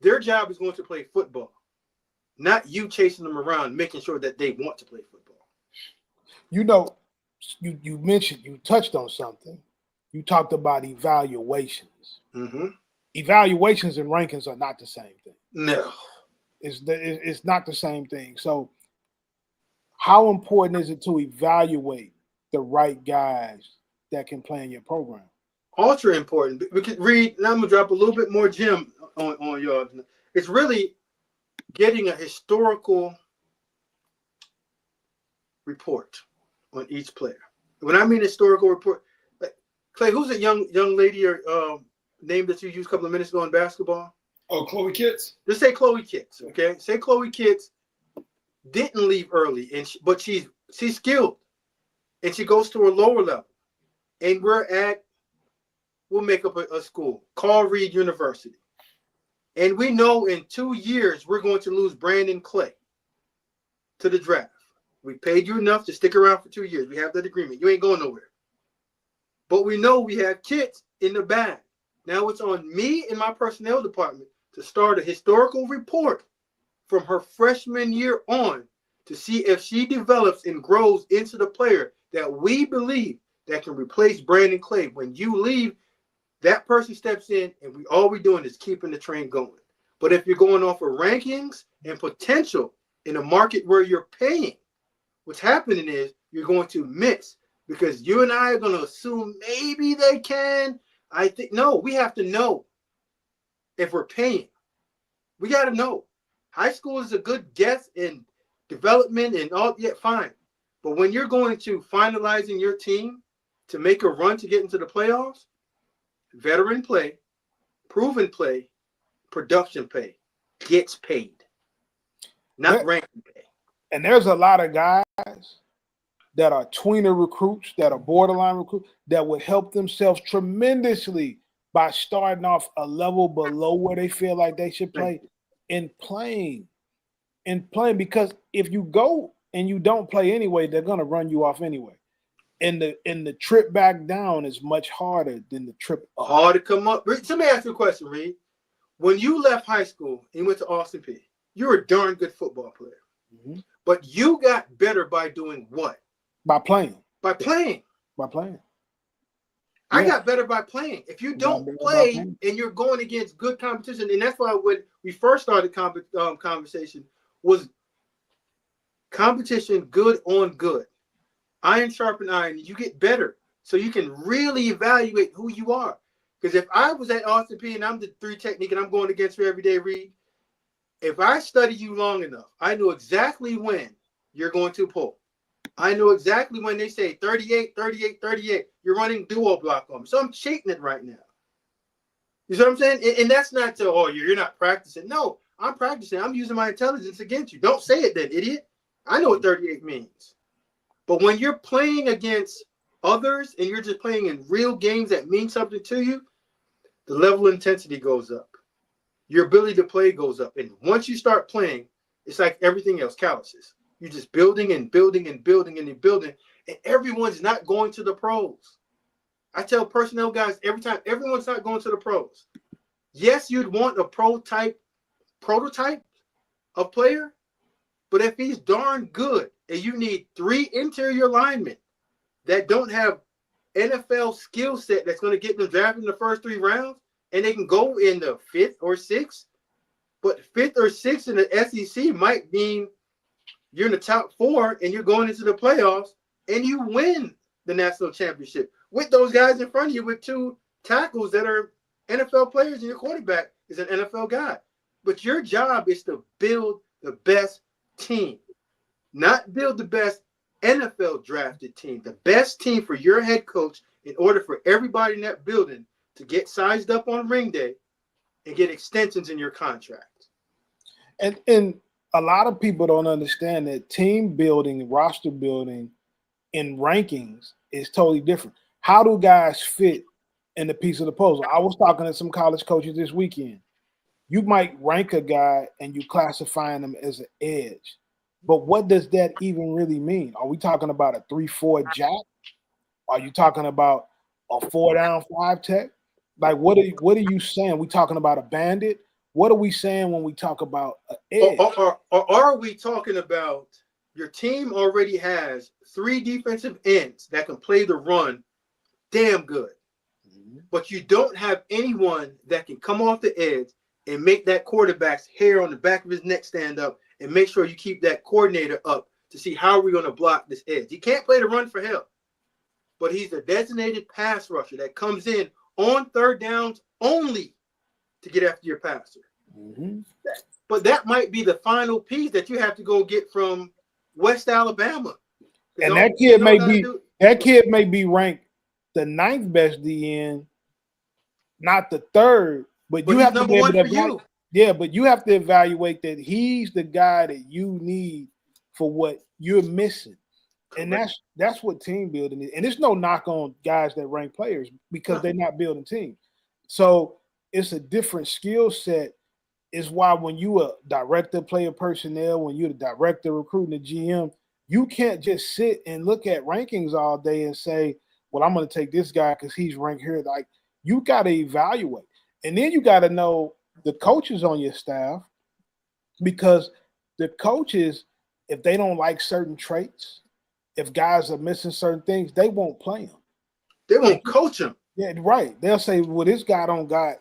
Their job is going to play football, not you chasing them around, making sure that they want to play football. You know, you mentioned, you touched on something. You talked about evaluations. Mm-hmm. Evaluations and rankings are not the same thing. No. It's not the same thing. So how important is it to evaluate the right guys that can play in your program? Ultra important. We could read, and I'm going to drop a little bit more gem on y'all. It's really getting a historical report on each player. When I mean historical report, like, Clay, who's a young lady or name that you used a couple of minutes ago in basketball? Oh, Chloe Kitts. Just say Chloe Kitts, okay? Say Chloe Kitts didn't leave early, but she's skilled, and she goes to a lower level, and we'll make up a school, Carl Reed University, and we know in 2 years we're going to lose Brandon Clay to the draft. We paid you enough to stick around for 2 years. We have that agreement. You ain't going nowhere. But we know we have Kitts in the bag. Now it's on me and my personnel department to start a historical report from her freshman year on to see if she develops and grows into the player that we believe that can replace Brandon Clay. When you leave, that person steps in, and all we're doing is keeping the train going. But if you're going off of rankings and potential in a market where you're paying, what's happening is you're going to miss, because you and I are going to assume maybe they can. I think, no, we have to know if we're paying. We got to know. High school is a good guess in development and all, yeah, fine. But when you're going to finalizing your team to make a run to get into the playoffs, veteran play, proven play, production pay gets paid, not ranking pay. And there's a lot of guys that are tweener recruits, that are borderline recruits, that would help themselves tremendously by starting off a level below where they feel like they should play and playing. Because if you go and you don't play anyway, they're going to run you off anyway. And the trip back down is much harder than the trip up. Hard to come up. Let me ask you a question, Reed. When you left high school and went to Austin P, you were a darn good football player. Mm-hmm. But you got better by doing what? By playing. By playing. By playing. I Yeah. got better by playing. If you don't play and you're going against good competition, and that's why when we first started conversation was competition good on good. Iron sharpen iron. You get better so you can really evaluate who you are. Because if I was at Austin P and I'm the 3 technique and I'm going against you every day, Reed, if I study you long enough, I know exactly when you're going to pull. I know exactly when they say 38, 38, 38. You're running duo block on me. So I'm cheating it right now. You see what I'm saying? And that's not to, oh, you're not practicing. No, I'm practicing. I'm using my intelligence against you. Don't say it then, idiot. I know what 38 means. But when you're playing against others and you're just playing in real games that mean something to you, the level of intensity goes up. Your ability to play goes up. And once you start playing, it's like everything else, calluses. You're just building and building and building and building. And everyone's not going to the pros. I tell personnel guys every time, everyone's not going to the pros. Yes, you'd want a prototype of player, but if he's darn good and you need 3 interior linemen that don't have NFL skill set that's going to get them drafted in the first 3 rounds, and they can go in the 5th or 6th, but 5th or 6th in the SEC might mean you're in the top 4 and you're going into the playoffs and you win the national championship with those guys in front of you with 2 tackles that are NFL players and your quarterback is an NFL guy. But your job is to build the best team, not build the best NFL drafted team, the best team for your head coach in order for everybody in that building to get sized up on ring day and get extensions in your contract. And a lot of people don't understand that team building, roster building, and rankings is totally different. How do guys fit in the piece of the puzzle? I was talking to some college coaches this weekend. You might rank a guy and you classifying him as an edge, but what does that even really mean? Are we talking about a 3-4 jack? Are you talking about a 4-down 5 tech? Like, what are you saying? We talking about a bandit? What are we saying when we talk about an edge? Or are we talking about your team already has 3 defensive ends that can play the run damn good, but you don't have anyone that can come off the edge and make that quarterback's hair on the back of his neck stand up and make sure you keep that coordinator up to see how we're going to block this edge. He can't play the run for hell, but he's a designated pass rusher that comes in on 3rd downs only to get after your passer. Mm-hmm. But that might be the final piece that you have to go get from West Alabama. And that kid may be ranked the 9th best DN, not the 3rd. But you have to be able to but you have to evaluate that he's the guy that you need for what you're missing. And that's what team building is. And it's no knock on guys that rank players because they're not building teams. So it's a different skill set. It's why when you a director of player personnel, when you're the director recruiting the GM, you can't just sit and look at rankings all day and say, well, I'm going to take this guy because he's ranked here. Like, you got to evaluate. And then you got to know the coaches on your staff, because the coaches, if they don't like certain traits, if guys are missing certain things, they won't play them. They won't coach them. Yeah, right. They'll say, well, this guy don't got,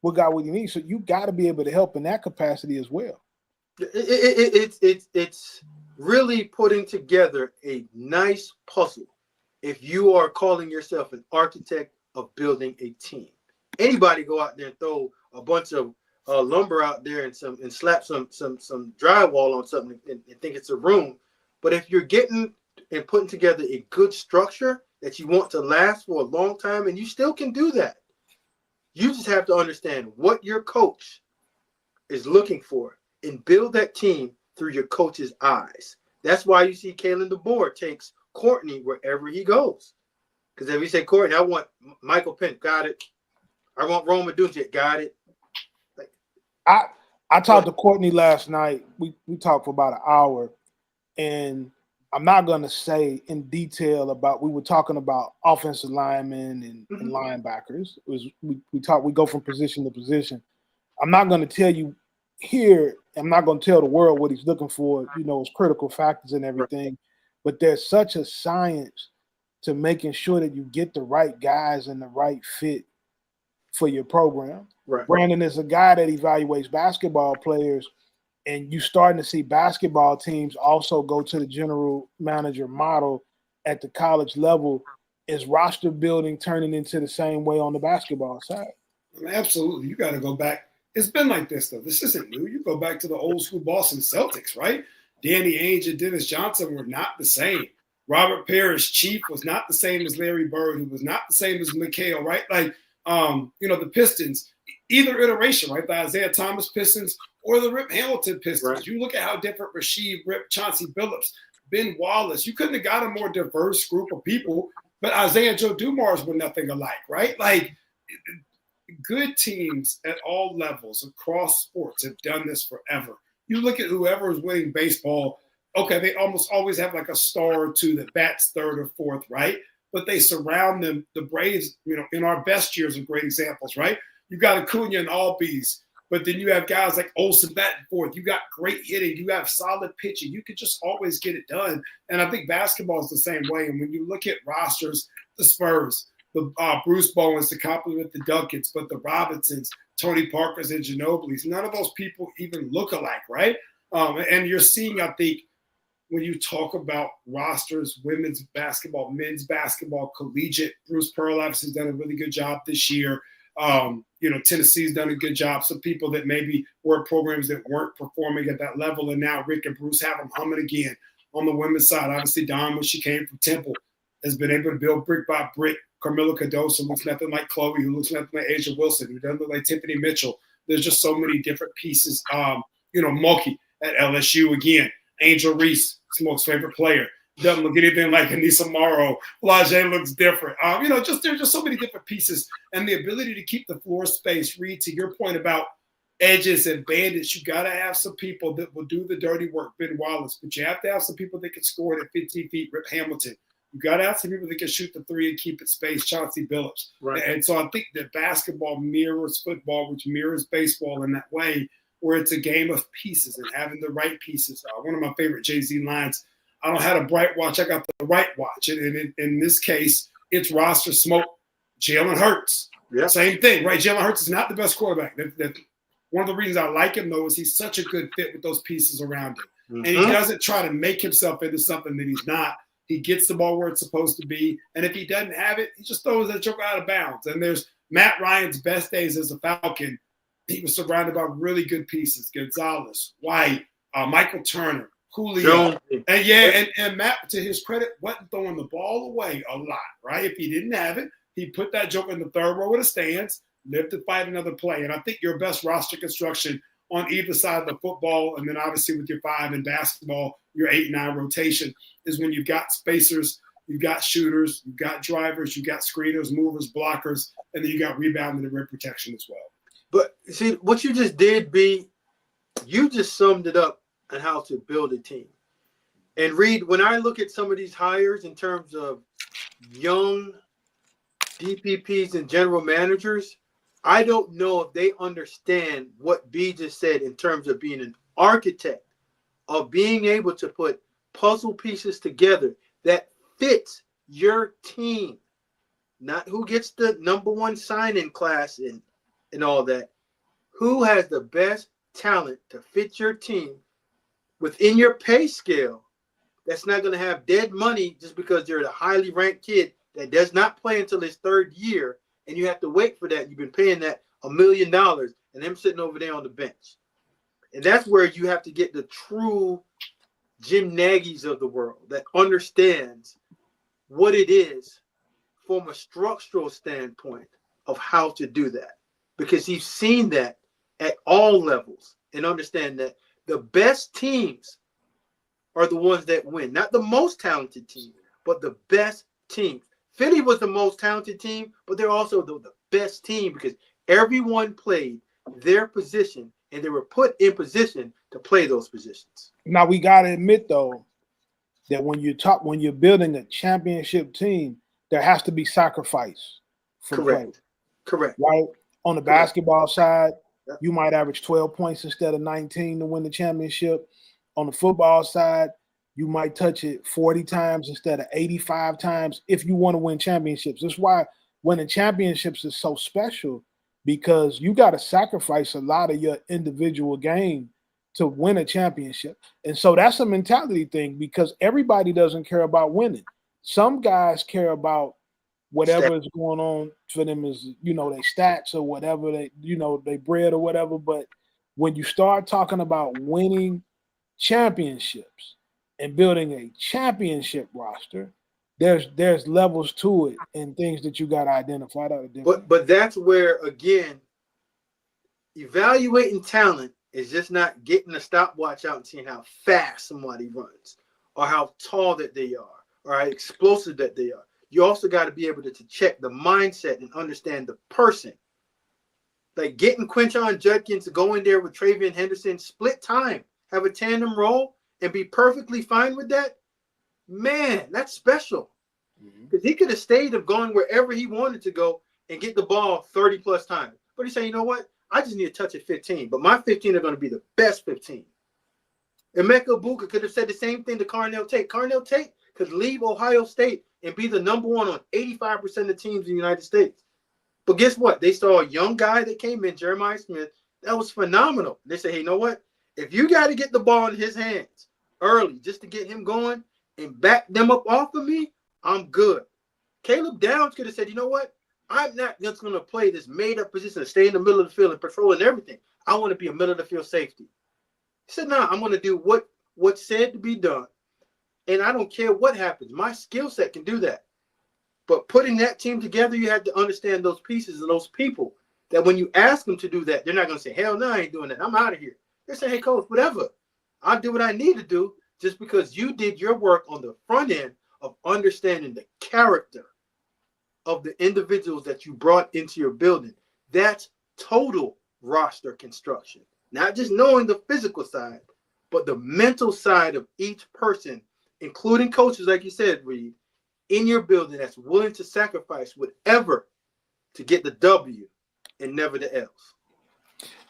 what guy would you need? So you got to be able to help in that capacity as well. It's really putting together a nice puzzle if you are calling yourself an architect of building a team. Anybody go out there and throw a bunch of lumber out there and slap some drywall on something and think it's a room. But if you're getting and putting together a good structure that you want to last for a long time, and you still can do that, you just have to understand what your coach is looking for and build that team through your coach's eyes. That's why you see Kalen DeBoer takes Courtney wherever he goes. Because if you say, Courtney, I want Michael Penn, got it. I want Roma Dunjic, got it. I talked to Courtney last night. We talked for about an hour, and I'm not going to say in detail about. We were talking about offensive linemen and linebackers. We go from position to position. I'm not going to tell you here. I'm not going to tell the world what he's looking for. His critical factors and everything. But there's such a science to making sure that you get the right guys and the right fit for your program. Right. Brandon is a guy that evaluates basketball players. And you're starting to see basketball teams also go to the general manager model at the college level. Is roster building turning into the same way on the basketball side? Absolutely. You got to go back. It's been like this, though. This isn't new. You go back to the old school Boston Celtics, right? Danny Ainge and Dennis Johnson were not the same. Robert Parrish, Chief, was not the same as Larry Bird, who was not the same as McHale, right? Like, the Pistons, either iteration, right? The Isaiah Thomas Pistons or the Rip Hamilton Pistons. Right. You look at how different Rasheed, Rip, Chauncey Billups, Ben Wallace. You couldn't have got a more diverse group of people, but Isaiah and Joe Dumars were nothing alike, right? Like, good teams at all levels across sports have done this forever. You look at whoever is winning baseball, okay, they almost always have like a star or two that bats third or fourth, right? But they surround them. The Braves, in our best years are great examples, right? You got Acuna and Albies, but then you have guys like Olsen batting fourth. You got great hitting. You have solid pitching. You could just always get it done. And I think basketball is the same way. And when you look at rosters, the Spurs, the Bruce Bowens to complement the Duncans, but the Robinsons, Tony Parkers, and Ginobili's, none of those people even look alike, right? And you're seeing, I think, when you talk about rosters, women's basketball, men's basketball, collegiate, Bruce Pearl obviously has done a really good job this year. Tennessee's done a good job. Some people that maybe were programs that weren't performing at that level, and now Rick and Bruce have them humming again. On the women's side, obviously Dawn, when she came from Temple, has been able to build brick by brick. Carmilla Cardoso looks nothing like Chloe, who looks nothing like Asia Wilson, who doesn't look like Tiffany Mitchell. There's just so many different pieces. Mulkey at LSU again. Angel Reese, Smoke's favorite player. Doesn't look anything like Anissa Morrow. Flage looks different. There's just so many different pieces. And the ability to keep the floor space. Reed, to your point about edges and bandits, you got to have some people that will do the dirty work, Ben Wallace. But you have to have some people that can score it at 15 feet, Rip Hamilton. You got to have some people that can shoot the three and keep it spaced, Chauncey Billups. Right. And so I think that basketball mirrors football, which mirrors baseball in that way, where it's a game of pieces and having the right pieces. One of my favorite Jay-Z lines, I don't have a bright watch, I got the right watch. And in this case, it's roster smoke. Jalen Hurts. Yeah. Same thing, right? Jalen Hurts is not the best quarterback. That one of the reasons I like him, though, is he's such a good fit with those pieces around him. Mm-hmm. And he doesn't try to make himself into something that he's not. He gets the ball where it's supposed to be. And if he doesn't have it, he just throws that joke out of bounds. And there's Matt Ryan's best days as a Falcon. He was surrounded by really good pieces. Gonzalez, White, Michael Turner, Julio. And Matt, to his credit, wasn't throwing the ball away a lot, right? If he didn't have it, he put that joke in the third row of the stands, lived to fight another play. And I think your best roster construction on either side of the football, and then obviously with your 5 in basketball, your 8-9 rotation, is when you've got spacers, you've got shooters, you've got drivers, you've got screeners, movers, blockers, and then you got rebounding and rim protection as well. But see, what you just did, B, you just summed it up on how to build a team. And Reed, when I look at some of these hires in terms of young DPPs and general managers, I don't know if they understand what B just said in terms of being an architect, of being able to put puzzle pieces together that fits your team, not who gets the number one sign-in class and all that. Who has the best talent to fit your team within your pay scale that's not going to have dead money just because they're a highly ranked kid that does not play until his third year, and you have to wait for that. You've been paying that $1 million and them sitting over there on the bench. And that's where you have to get the true Jim Nagy's of the world that understands what it is from a structural standpoint of how to do that. Because he's seen that at all levels and understand that the best teams are the ones that win. Not the most talented team, but the best teams. Philly was the most talented team, but they're also the best team because everyone played their position and they were put in position to play those positions. Now, we got to admit, though, that when you're building a championship team, there has to be sacrifice for play. Correct. Right? On the basketball side, Yeah. you might average 12 points instead of 19 to win the championship. On the football side, you might touch it 40 times instead of 85 times if you want to win championships. That's why winning championships is so special, because you got to sacrifice a lot of your individual game to win a championship. And so that's a mentality thing, because everybody doesn't care about winning. Some guys care about whatever is going on for them, is, their stats or whatever, they bread or whatever. But when you start talking about winning championships and building a championship roster, there's levels to it and things that you got to identify. But that's where, again, evaluating talent is just not getting a stopwatch out and seeing how fast somebody runs or how tall that they are or how explosive that they are. You also got to be able to check the mindset and understand the person. Like getting Quinton Judkins to go in there with Travion Henderson, split time, have a tandem role, and be perfectly fine with that, man, that's special. Because he could have stayed of going wherever he wanted to go and get the ball 30 plus times. But he said, you know what? I just need to touch at 15. But my 15 are going to be the best 15. Emeka Ibuka could have said the same thing to Carnell Tate. Carnell Tate could leave Ohio State and be the number one on 85% of teams in the United States. But guess what? They saw a young guy that came in, Jeremiah Smith. That was phenomenal. They said, hey, you know what? If you got to get the ball in his hands early just to get him going and back them up off of me, I'm good. Caleb Downs could have said, you know what? I'm not just going to play this made-up position and stay in the middle of the field and patrolling everything. I want to be a middle-of-the-field safety. He said, nah, I'm going to do what's said to be done, and I don't care what happens. My skill set can do that. But putting that team together, you have to understand those pieces and those people that when you ask them to do that, they're not going to say, hell no, I ain't doing that. I'm out of here. They say, hey, coach, whatever. I'll do what I need to do just because you did your work on the front end of understanding the character of the individuals that you brought into your building. That's total roster construction. Not just knowing the physical side, but the mental side of each person, including coaches, like you said, Reed, in your building that's willing to sacrifice whatever to get the W and never the else.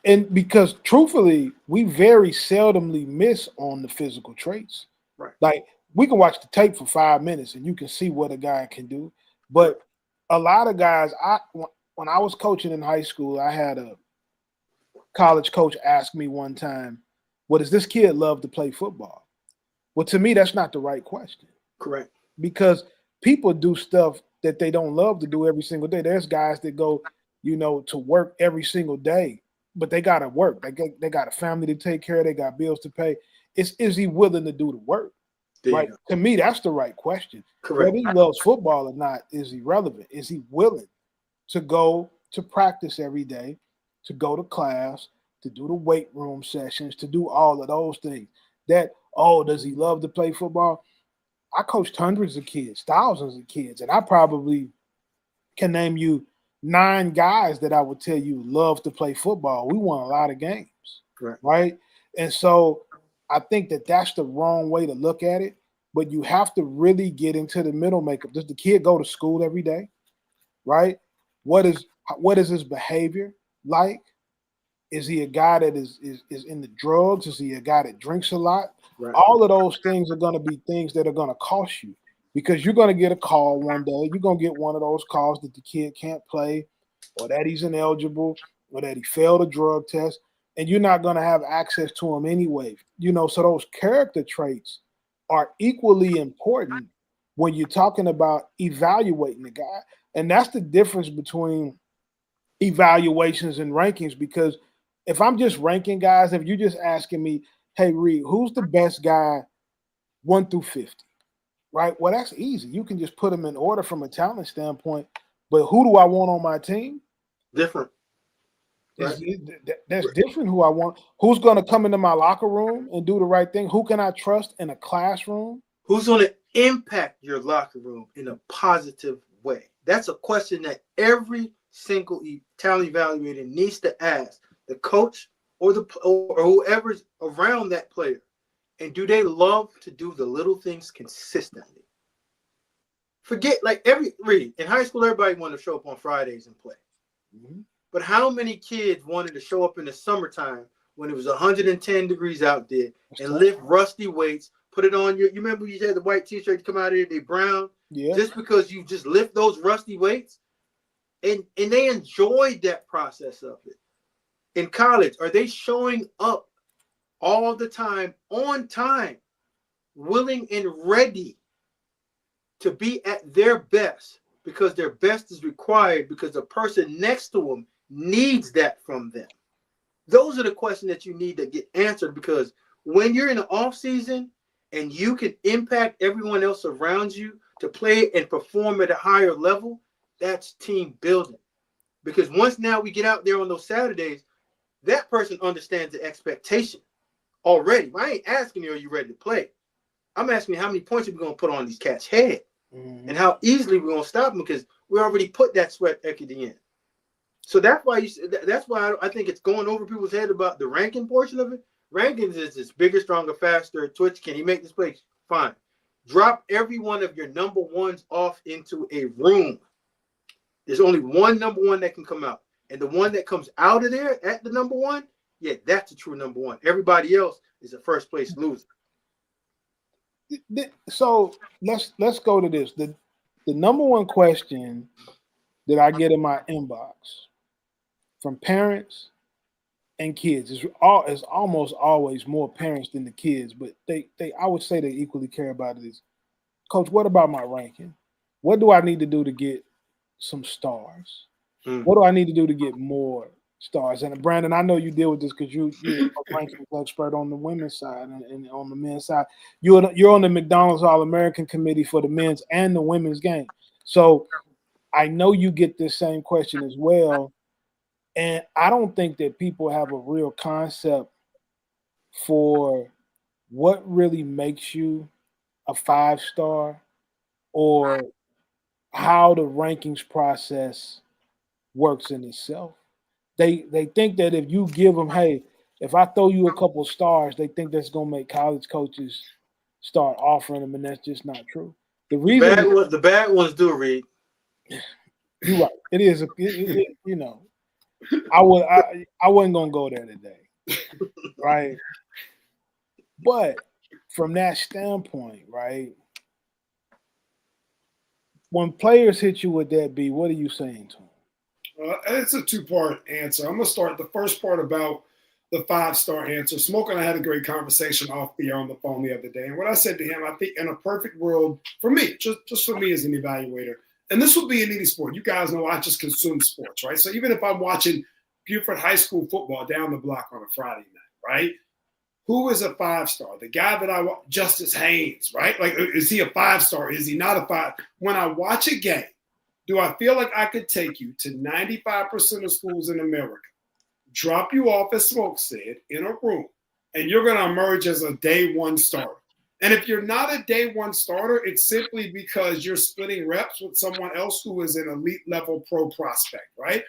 And because truthfully, we very seldomly miss on the physical traits. Right. Like we can watch the tape for 5 minutes and you can see what a guy can do. But a lot of guys, when I was coaching in high school, I had a college coach ask me one time, well, does this kid love to play football? Well, to me, that's not the right question. Correct. Because people do stuff that they don't love to do every single day. There's guys that go, to work every single day, but they got to work. They got a family to take care of. They got bills to pay. Is he willing to do the work? Right. To me, that's the right question. Correct. Whether he loves football or not is irrelevant. Is he willing to go to practice every day, to go to class, to do the weight room sessions, to do all of those things? Does he love to play football? I coached hundreds of kids, thousands of kids, and I probably can name you 9 guys that I would tell you love to play football. We won a lot of games, right? And so I think that that's the wrong way to look at it, but you have to really get into the middle makeup. Does the kid go to school every day, right? What is his behavior like? Is he a guy that is in the drugs? Is he a guy that drinks a lot? Right. All of those things are going to be things that are going to cost you, because you're going to get a call one day. You're going to get one of those calls that the kid can't play, or that he's ineligible, or that he failed a drug test, and you're not going to have access to him anyway. So those character traits are equally important when you're talking about evaluating the guy. And that's the difference between evaluations and rankings, because if I'm just ranking guys, if you're just asking me, hey, Reed, who's the best guy 1 through 50, right? Well, that's easy. You can just put them in order from a talent standpoint. But who do I want on my team? Different. Right. That's different who I want. Who's going to come into my locker room and do the right thing? Who can I trust in a classroom? Who's going to impact your locker room in a positive way? That's a question that every single talent evaluator needs to ask the coach or whoever's around that player. And do they love to do the little things consistently? Forget, like, in high school, everybody wanted to show up on Fridays and play. Mm-hmm. But how many kids wanted to show up in the summertime when it was 110 degrees out there and lift rusty weights, put it on you remember you had the white t-shirt come out of here, they brown? Yeah. Just because you just lift those rusty weights? And they enjoyed that process of it. In college, are they showing up all the time, on time, willing and ready to be at their best, because their best is required, because the person next to them needs that from them? Those are the questions that you need to get answered, because when you're in the off season and you can impact everyone else around you to play and perform at a higher level, that's team building. Because once now we get out there on those Saturdays, that person understands the expectation already. I ain't asking you, are you ready to play? I'm asking you, how many points are we going to put on these cats' head? Mm-hmm. And how easily we're going to stop them, because we already put that sweat equity in. So that's why I think it's going over people's head about the ranking portion of it. Rankings is this bigger, stronger, faster. Twitch, can he make this play? Fine. Drop every one of your number ones off into a room. There's only one number one that can come out. And the one that comes out of there at the number one, yeah, that's the true number one. Everybody else is a first place loser. So let's go to this. The number one question that I get in my inbox from parents and kids is almost always more parents than the kids, but I would say they equally care about it. Is, Coach, what about my ranking? What do I need to do to get some stars? What do I need to do to get more stars? And Brandon, I know you deal with this because you're a rankings expert on the women's side and on the men's side. You're on the McDonald's All-American committee for the men's and the women's game. So I know you get this same question as well. And I don't think that people have a real concept for what really makes you a 5-star, or how the rankings process works in itself. They think that if you give them, hey, if I throw you a couple stars, they think that's going to make college coaches start offering them, and that's just not true. The bad ones do, Reed. You're right. It is, you know. I wasn't gonna go there today, right? But from that standpoint, right? When players hit you with that B, what are you saying to them? It's a 2-part answer. I'm gonna start the first part about the 5-star answer. Smoke and I had a great conversation off the air on the phone the other day, and what I said to him, I think in a perfect world for me, just for me as an evaluator, and this would be in any sport. You guys know I just consume sports, right? So even if I'm watching Buford High School football down the block on a Friday night, right? Who is a 5-star? The guy that I watch, Justice Haynes, right? Like, is he a 5-star? Is he not a 5? When I watch a game, do I feel like I could take you to 95% of schools in America, drop you off, as Smoke said, in a room, and you're going to emerge as a day one starter? And if you're not a day one starter, it's simply because you're splitting reps with someone else who is an elite level pro prospect, right?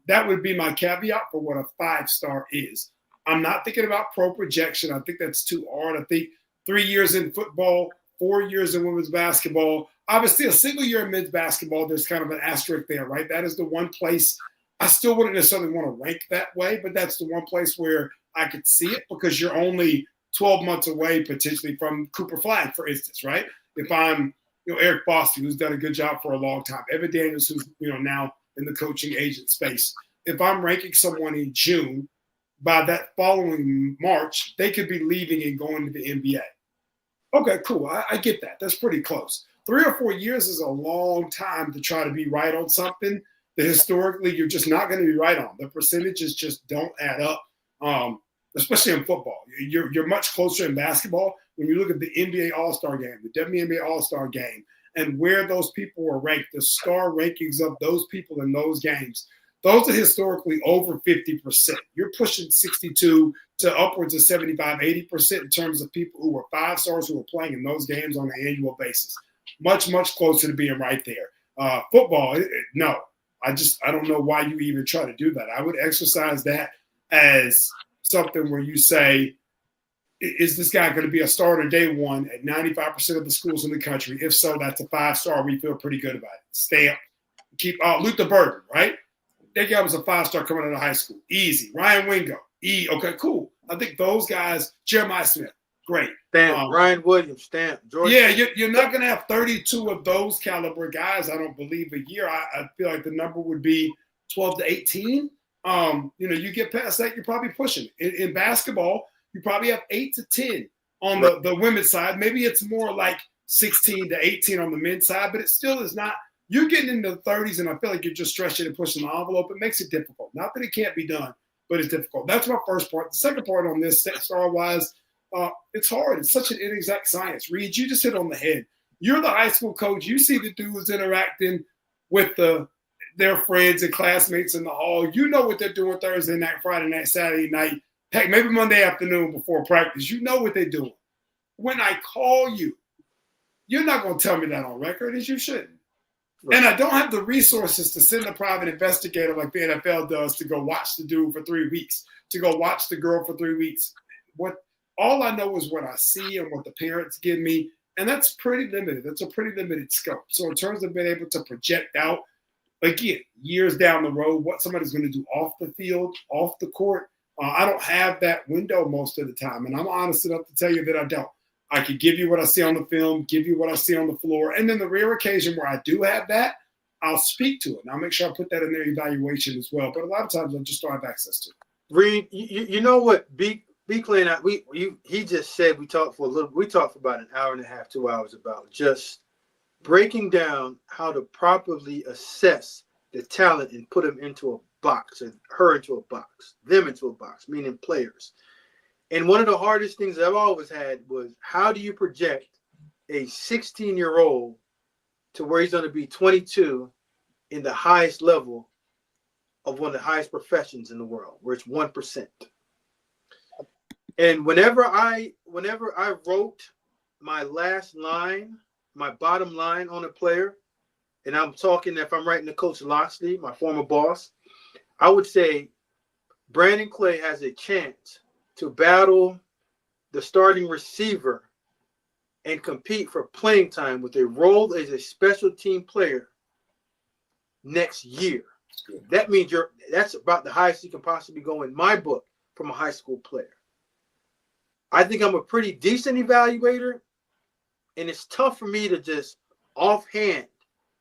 That would be my caveat for what a 5-star is. I'm not thinking about pro projection. I think that's too hard. I think 3 years in football, 4 years in women's basketball, obviously a single year in men's basketball, there's kind of an asterisk there, right? That is the one place I still wouldn't necessarily want to rank that way, but that's the one place where I could see it, because you're only 12 months away potentially from Cooper Flag, for instance, right? If I'm, Eric Boston, who's done a good job for a long time, Evan Daniels, who's, now in the coaching agent space. If I'm ranking someone in June, by that following March, they could be leaving and going to the NBA. Okay, cool. I get that. That's pretty close. 3 or 4 years is a long time to try to be right on something that historically you're just not going to be right on. The percentages just don't add up, especially in football. You're much closer in basketball when you look at the NBA All-Star game, the WNBA All-Star game, and where those people were ranked, the star rankings of those people in those games. Those are historically over 50%. You're pushing 62 to upwards of 75, 80% in terms of people who were 5-stars who were playing in those games on an annual basis. Much, much closer to being right there. Football, no. I don't know why you even try to do that. I would exercise that as something where you say, is this guy going to be a starter day one at 95% of the schools in the country? If so, that's a 5-star. We feel pretty good about it. Stamp. Keep Luther Burden, right? That guy was a 5-star coming out of high school. Easy. Ryan Wingo. Okay, cool. I think those guys, Jeremiah Smith, great. Stamp, Ryan Williams, Stamp, George. Yeah, you're not going to have 32 of those caliber guys, I don't believe, a year. I feel like the number would be 12 to 18. You get past that, you're probably pushing it. In basketball, you probably have 8 to 10 on the women's side. Maybe it's more like 16 to 18 on the men's side, but it still is not. You're getting into the 30s, and I feel like you're just stretching and pushing the envelope. It makes it difficult. Not that it can't be done, but it's difficult. That's my first part. The second part on this, star-wise, it's hard. It's such an inexact science. Reed, you just hit on the head. You're the high school coach. You see the dudes interacting with their friends and classmates in the hall. You know what they're doing Thursday night, Friday night, Saturday night, heck, maybe Monday afternoon before practice. You know what they're doing. When I call you, you're not going to tell me that on record, as you shouldn't. Right. And I don't have the resources to send a private investigator like the NFL does to go watch the dude for 3 weeks, to go watch the girl for 3 weeks. All I know is what I see and what the parents give me, and that's pretty limited. That's a pretty limited scope. So in terms of being able to project out, again, years down the road, what somebody's going to do off the field, off the court, I don't have that window most of the time. And I'm honest enough to tell you that I don't. I could give you what I see on the film, give you what I see on the floor. And then the rare occasion where I do have that, I'll speak to it. And I'll make sure I put that in their evaluation as well. But a lot of times I just don't have access to it. Reed, you know what B Clay and I, he just said we talked for about an hour and a half, 2 hours about just breaking down how to properly assess the talent and put them into a box, or her into a box, them into a box, meaning players. And one of the hardest things I've always had was, how do you project a 16-year-old to where he's going to be 22 in the highest level of one of the highest professions in the world, where it's 1%. And whenever I wrote my last line, my bottom line on a player, and I'm talking, if I'm writing to Coach Loxley, my former boss, I would say Brandon Clay has a chance to battle the starting receiver and compete for playing time with a role as a special team player next year. That means that's about the highest you can possibly go in my book from a high school player. I think I'm a pretty decent evaluator, and it's tough for me to just offhand,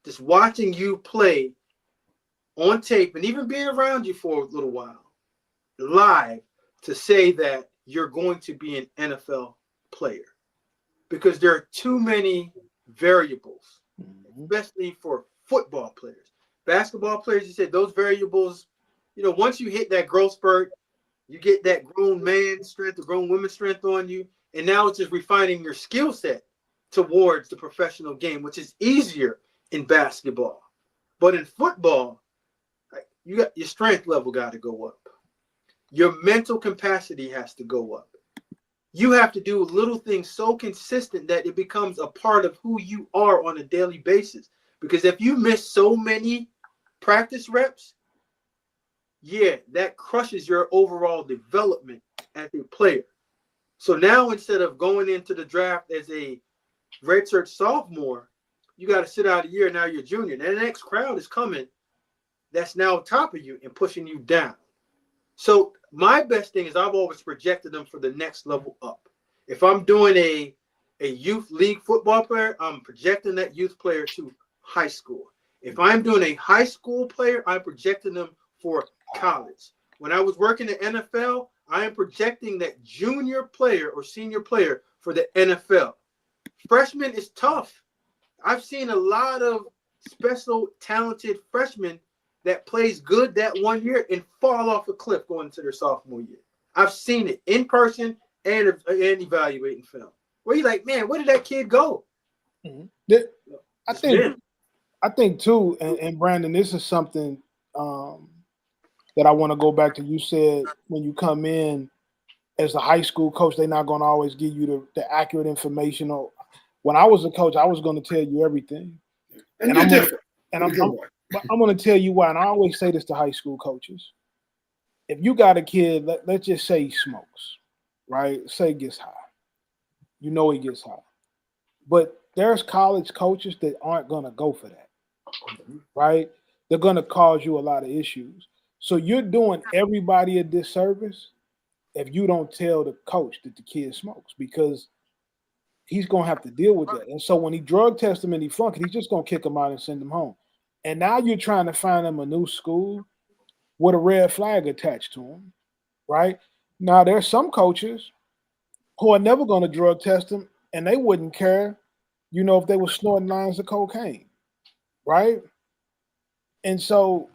just watching you play on tape and even being around you for a little while, live, to say that you're going to be an NFL player, because there are too many variables, especially for football players. Basketball players, you said those variables, once you hit that growth spurt, you get that grown man strength, the grown woman strength on you, and now it's just refining your skill set towards the professional game, which is easier in basketball. But in football, you got your strength level got to go up. Your mental capacity has to go up. You have to do little things so consistent that it becomes a part of who you are on a daily basis. Because if you miss so many practice reps, that crushes your overall development as a player. So now, instead of going into the draft as a redshirt sophomore, you got to sit out a year. Now you're junior. And the next crowd is coming that's now on top of you and pushing you down. So my best thing is I've always projected them for the next level up. If I'm doing a youth league football player, I'm projecting that youth player to high school. If I'm doing a high school player, I'm projecting them for college. When I was working in the NFL, I am projecting that junior player or senior player for the NFL. Freshman is tough. I've seen a lot of special talented freshmen that plays good that 1 year and fall off a cliff going into their sophomore year. I've seen it in person and evaluating film. Where you're like, man, where did that kid go? Mm-hmm. I think too, and Brandon, this is something that I want to go back to. You said when you come in as a high school coach, they're not going to always give you the accurate information. When I was a coach, I was going to tell you everything. And you're different. I'm going to tell you why, and I always say this to high school coaches. If you got a kid, let's just say he smokes, right? Say it gets high. You know it gets high. But there's college coaches that aren't going to go for that, right? They're going to cause you a lot of issues. So you're doing everybody a disservice if you don't tell the coach that the kid smokes, because he's going to have to deal with that. And so when he drug tests him and he flunk it, he's just going to kick him out and send him home. And now you're trying to find him a new school with a red flag attached to him, right? Now, there's some coaches who are never going to drug test him, and they wouldn't care, if they were snorting lines of cocaine, right? And so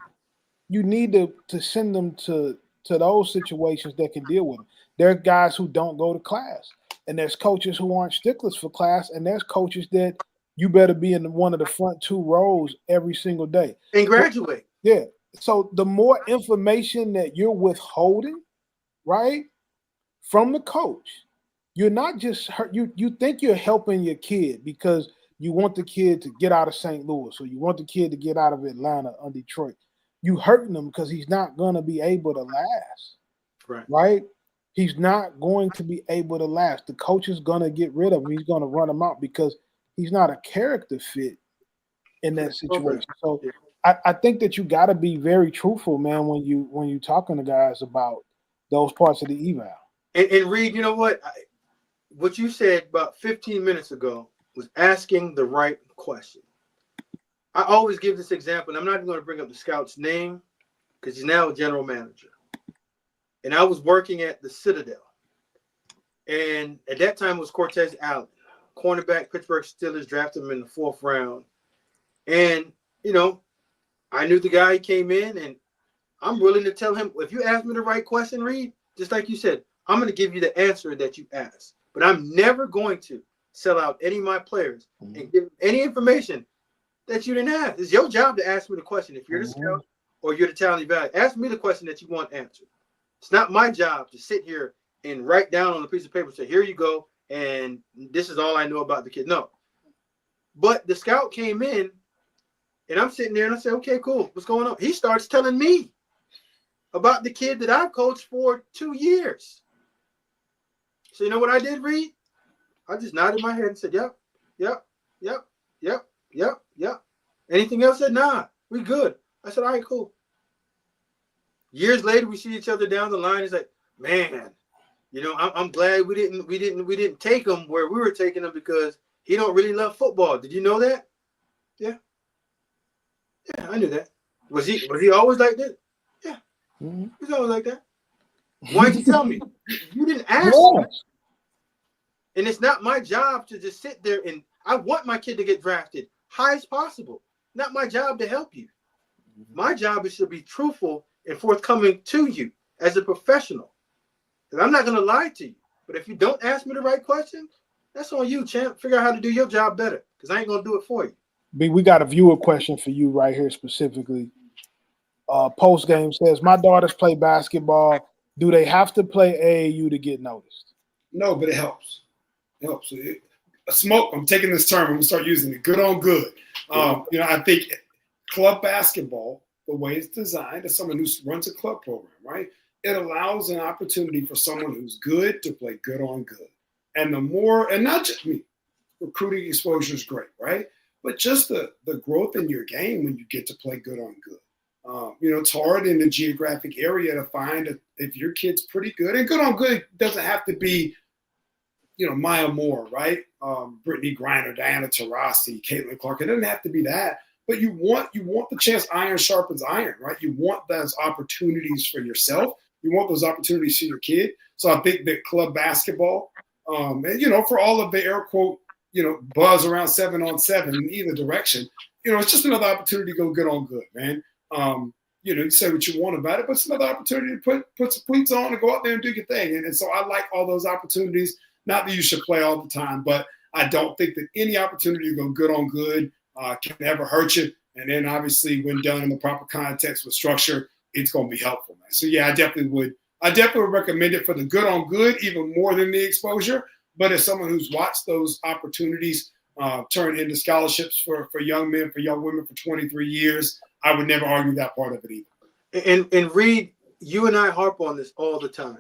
you need to send them to those situations that can deal with them. There are guys who don't go to class, and there's coaches who aren't sticklers for class, and there's coaches that you better be in one of the front two rows every single day. And graduate. Yeah. So the more information that you're withholding, right, from the coach, you're not just you think you're helping your kid because you want the kid to get out of St. Louis, or you want the kid to get out of Atlanta or Detroit. You hurting him because he's not going to be able to last, right? He's not going to be able to last. The coach is going to get rid of him. He's going to run him out because he's not a character fit in that situation. So I think that you got to be very truthful, man, when you talking to guys about those parts of the eval. And Reed, you know what? What you said about 15 minutes ago was asking the right question. I always give this example, and I'm not even going to bring up the scout's name because he's now a general manager. And I was working at the Citadel. And at that time it was Cortez Allen, cornerback, Pittsburgh Steelers, drafted him in the 4th round. And, I knew the guy came in, and I'm willing to tell him, if you ask me the right question, Reed, just like you said, I'm going to give you the answer that you asked. But I'm never going to sell out any of my players and give any information that you didn't ask. It's your job to ask me the question. If you're the scout or you're the talent evaluator, ask me the question that you want answered. It's not my job to sit here and write down on a piece of paper, say, here you go, and this is all I know about the kid. No. But the scout came in, and I'm sitting there, and I said, okay, cool. What's going on? He starts telling me about the kid that I've coached for 2 years. So you know what I did, Reed? I just nodded my head and said, yep. Anything else? Said, nah, we good. I said, all right, cool. Years later, we see each other down the line. He's like, man, I'm glad we didn't take him where we were taking him because he don't really love football. Did you know that? Yeah, I knew that. Was he always like that? Yeah, he's always like that. Why didn't you tell me? You didn't ask me. And it's not my job to just sit there, and I want my kid to get drafted high as possible. Not my job to help you. My job is to be truthful and forthcoming to you as a professional. Because I'm not going to lie to you. But if you don't ask me the right question, that's on you, champ. Figure out how to do your job better, because I ain't going to do it for you. B, we got a viewer question for you right here specifically. Post game says, my daughters play basketball. Do they have to play AAU to get noticed? No, but it helps. It helps. Smoke, I'm taking this term. I'm going to start using it. Good on good. I think club basketball, the way it's designed, as someone who runs a club program, right? It allows an opportunity for someone who's good to play good on good. And the more, and not just me, recruiting exposure is great, right? But just the growth in your game when you get to play good on good. It's hard in the geographic area to find if your kid's pretty good. And good on good doesn't have to be, Maya Moore, right? Brittany Griner, Diana Taurasi, Caitlin Clark. It doesn't have to be that. But you want the chance iron sharpens iron, right? You want those opportunities for yourself. You want those opportunities for your kid. So I think that club basketball, and for all of the air quote, buzz around 7-on-7 in either direction, it's just another opportunity to go good on good, man. You say what you want about it, but it's another opportunity to put some cleats on and go out there and do your thing. And so I like all those opportunities. Not that you should play all the time, but I don't think that any opportunity to go good on good can ever hurt you. And then obviously when done in the proper context with structure, it's going to be helpful, man. So yeah, I definitely would recommend it for the good on good, even more than the exposure. But as someone who's watched those opportunities turn into scholarships for young men, for young women for 23 years, I would never argue that part of it either. And Reed, you and I harp on this all the time.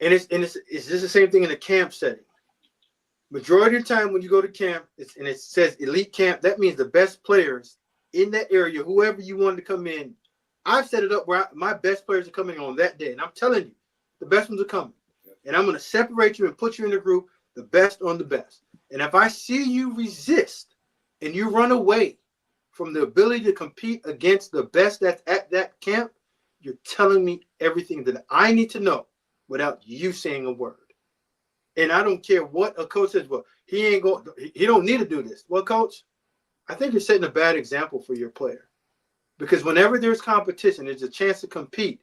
And it's just the same thing in a camp setting. Majority of the time when you go to camp, and it says elite camp, that means the best players in that area, whoever you wanted to come in. I've set it up where my best players are coming on that day. And I'm telling you, the best ones are coming. And I'm going to separate you and put you in a group, the best on the best. And if I see you resist and you run away from the ability to compete against the best that's at that camp, you're telling me everything that I need to know without you saying a word. And I don't care what a coach says, well, he don't need to do this. Well, coach, I think you're setting a bad example for your player. Because whenever there's competition, there's a chance to compete.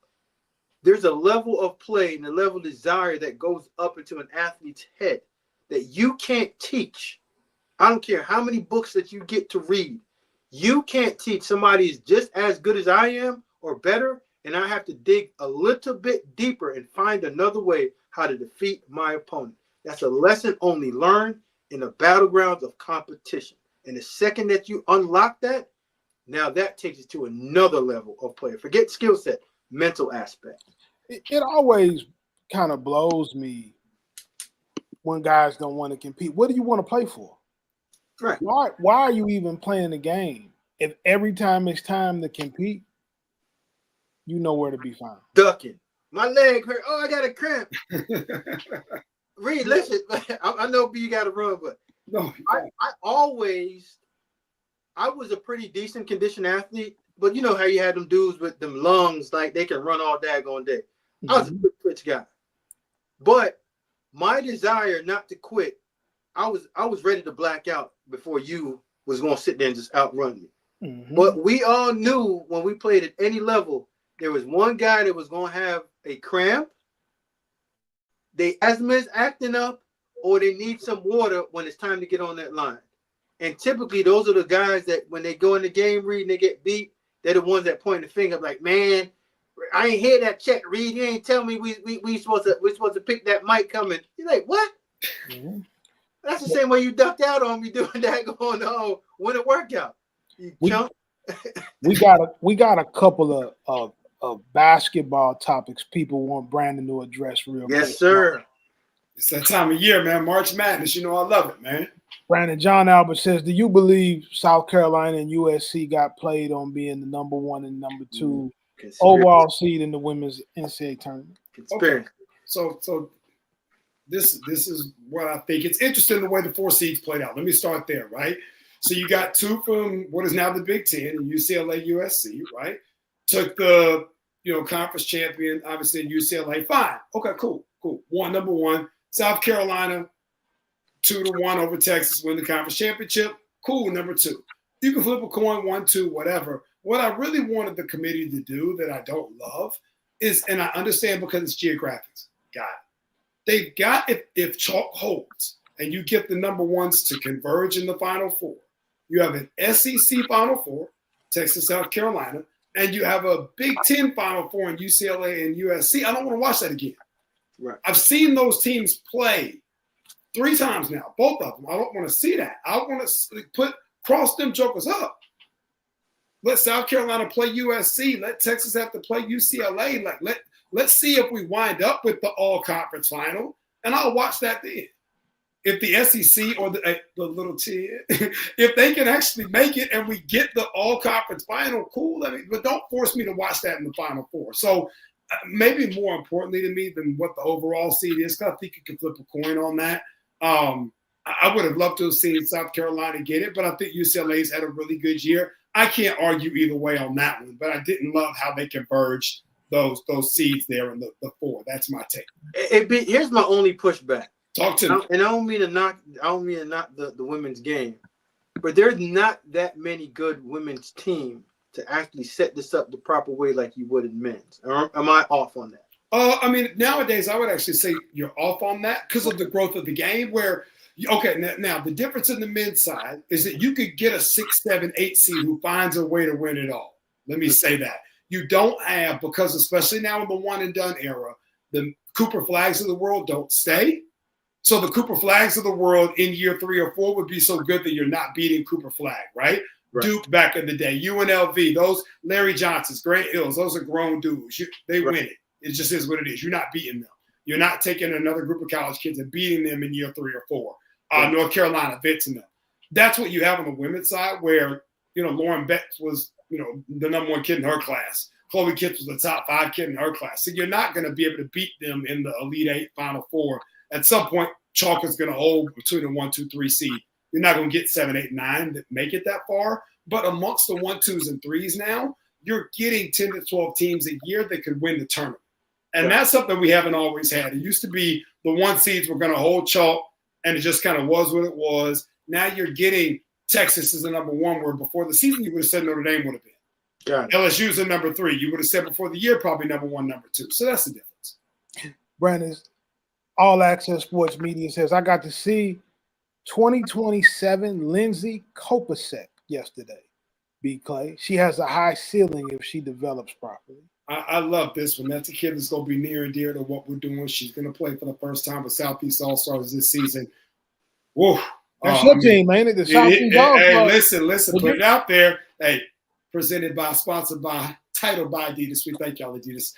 There's a level of play and a level of desire that goes up into an athlete's head that you can't teach. I don't care how many books that you get to read. You can't teach somebody who's just as good as I am or better, and I have to dig a little bit deeper and find another way how to defeat my opponent. That's a lesson only learned in the battlegrounds of competition. And the second that you unlock that, now that takes you to another level of player. Forget skill set, mental aspect. It always kind of blows me when guys don't want to compete. What do you want to play for? Right. Why are you even playing the game if every time it's time to compete, you know where to be found? Ducking. My leg hurt. Oh, I got a cramp. Reed, listen. I know you got to run, but No, I was a pretty decent conditioned athlete, but you know how you had them dudes with them lungs, like they can run all daggone day. I was a quick twitch guy. But my desire not to quit, I was ready to black out before you was going to sit there and just outrun me. Mm-hmm. But we all knew when we played at any level, there was one guy that was going to have a cramp, they asthma is acting up, or they need some water when it's time to get on that line. And typically those are the guys that when they go in the game, Reed, and they get beat, they're the ones that point the finger like, man, I ain't hear that check, Reed. You ain't tell me we're supposed to pick that mic coming. You're like, what? Mm-hmm. That's the same way you ducked out on me doing that going on win a workout. You chump. We got a couple of basketball topics people want Brandon to address real quick. Yes, sir. It's that time of year, man. March Madness. You know I love it, man. Brandon John Albert says, do you believe South Carolina and USC got played on being the number 1 and number 2 overall seed in the women's NCAA tournament? Okay. So this is what I think. It's interesting the way the 4 seeds played out. Let me start there, right? So you got 2 from what is now the Big Ten, UCLA, USC, right? Took the conference champion, obviously in UCLA. Fine. Okay, cool. Number 1. South Carolina, 2-1 over Texas, win the conference championship. Cool, number 2. You can flip a coin, 1-2, whatever. What I really wanted the committee to do that I don't love is, and I understand because it's geographics. Got it. They've got, if chalk holds and you get the number 1s to converge in the Final Four, you have an SEC Final Four, Texas, South Carolina, and you have a Big Ten Final Four in UCLA and USC. I don't want to watch that again. Right. I've seen those teams play 3 times now, both of them. I don't want to see that. I want to cross them jokers up. Let South Carolina play USC. Let Texas have to play UCLA. Let's see if we wind up with the all-conference final, and I'll watch that then. If the SEC or the little T, if they can actually make it and we get the all-conference final, cool. But don't force me to watch that in the Final Four. So maybe more importantly to me than what the overall seed is, because I think you can flip a coin on that. I would have loved to have seen South Carolina get it, but I think UCLA's had a really good year. I can't argue either way on that one, but I didn't love how they converged those seeds there in the 4. That's my take. Here's my only pushback. Talk to me. And I don't mean to knock the women's game, but there's not that many good women's team to actually set this up the proper way like you would in men's. Am I off on that? I mean, nowadays I would actually say you're off on that because of the growth of the game. Where now the difference in the men's side is that you could get a 6, 7, 8 seed who finds a way to win it all. Let me say that. You don't have, because especially now in the one and done era, the Cooper Flags of the world don't stay. So the Cooper Flags of the world in year 3 or 4 would be so good that you're not beating Cooper Flag, right? Duke back in the day, UNLV, those Larry Johnsons, Grant Hills, those are grown dudes. They win it. It just is what it is. You're not beating them. You're not taking another group of college kids and beating them in year 3 or 4. Right. North Carolina, Vinton. That's what you have on the women's side where, Lauren Betts was, the number 1 kid in her class. Chloe Kitts was the top 5 kid in her class. So you're not going to be able to beat them in the Elite 8, Final 4. At some point, chalk is going to hold between the 1, 2, 3 seed. You're not going to get 7, 8, 9 that make it that far. But amongst the 1, 2s, and 3s now, you're getting 10 to 12 teams a year that could win the tournament. And that's something we haven't always had. It used to be the 1 seeds were going to hold chalk, and it just kind of was what it was. Now you're getting Texas as the number 1, where before the season you would have said Notre Dame would have been. LSU's the number 3. You would have said before the year probably number 1, number 2. So that's the difference. Brandon's All Access Sports Media says, I got to see 2027 Lindsay Kopasek yesterday. B. Clay. She has a high ceiling if she develops properly. I love this one. That's a kid that's going to be near and dear to what we're doing. She's going to play for the first time with Southeast All-Stars this season. Whoa. That's your team, ain't it? The Southeast All-Stars. Hey, listen. Put it out there. Hey, sponsored by, titled by Adidas. We thank y'all, Adidas.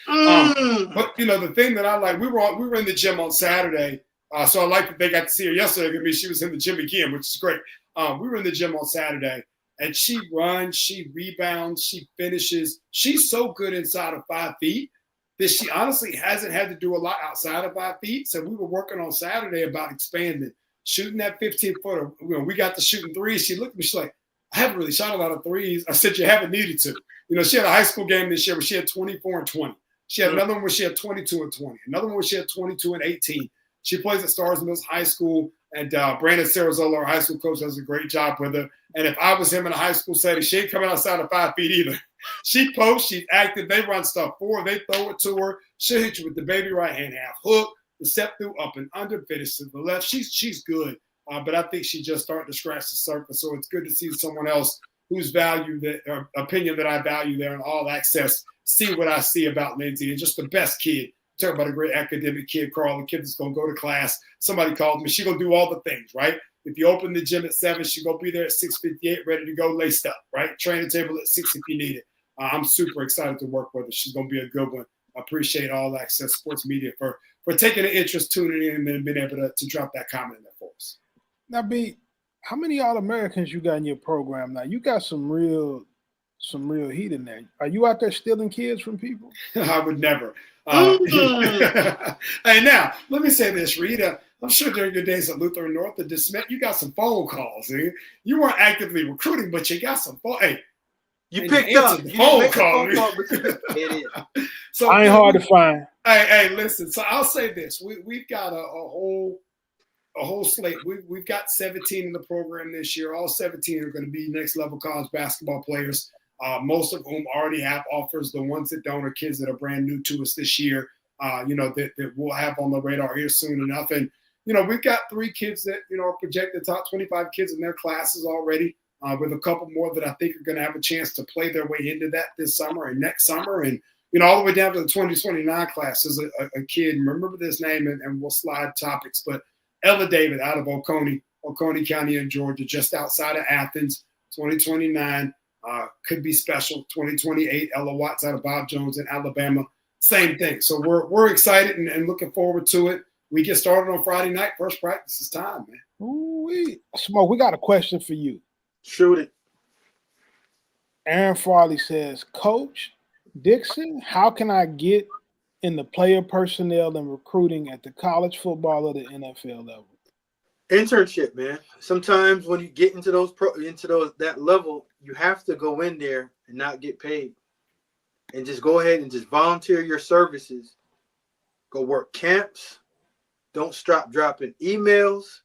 But, the thing that I like, we were in the gym on Saturday. So I like that they got to see her yesterday. I mean, she was in the gym again, which is great. We were in the gym on Saturday. And she runs, she rebounds, she finishes. She's so good inside of 5 feet that she honestly hasn't had to do a lot outside of 5 feet. So we were working on Saturday about expanding, shooting that 15-footer. We got to shooting threes. She looked at me, she's like, I haven't really shot a lot of threes. I said, you haven't needed to. She had a high school game this year where she had 24 and 20. She had another one where she had 22 and 20. Another one where she had 22 and 18. She plays at Stars Mills High School. And Brandon Sarazola, our high school coach, does a great job with her. And if I was him in a high school setting, she ain't coming outside of 5 feet either. She posts, she's active. They run stuff for her. They throw it to her. She'll hit you with the baby right hand half hook, the step through up and under, finish to the left. She's good. But I think she's just starting to scratch the surface. So it's good to see someone else whose opinion that I value there in All Access, see what I see about Lindsay. And just the best kid. Talk about a great academic kid, Carl, a kid that's going to go to class. Somebody called me. She's going to do all the things, right? If you open the gym at 7, she's going to be there at 6:58, ready to go, laced up, right? Training table at 6 if you need it. I'm super excited to work with her. She's going to be a good one. I appreciate All Access Sports Media for taking an interest, tuning in, and being able to drop that comment in there for us. Now, B, how many All-Americans you got in your program now? You got some real heat in there. Are you out there stealing kids from people? I would never. Hey, now, let me say this, Rita. I'm sure during your days at Luther and North, you got some phone calls. Eh? You weren't actively recruiting, but you got some phone. Hey, you picked up. The phone call. So I ain't hard to find. Hey, listen. So I'll say this: we've got a whole slate. We've got 17 in the program this year. All 17 are going to be next level college basketball players. Most of whom already have offers. The ones that don't are kids that are brand new to us this year, that we'll have on the radar here soon enough. And, we've got 3 kids that, are projected top 25 kids in their classes already, with a couple more that I think are going to have a chance to play their way into that this summer and next summer. And, all the way down to the 2029 class is a kid, remember this name, and we'll slide topics, but Ella David out of Oconee County in Georgia, just outside of Athens, 2029. Could be special. 2028, Ella Watts out of Bob Jones in Alabama. Same thing. So we're excited and looking forward to it. We get started on Friday night. First practice is time, man. Ooh, Smoke, we got a question for you. Shoot it. Aaron Farley says, Coach Dixon, how can I get in the player personnel and recruiting at the college football or the NFL level? Internship, man. Sometimes when you get into that level, you have to go in there and not get paid, and just go ahead and just volunteer your services. Go work camps. Don't stop dropping emails.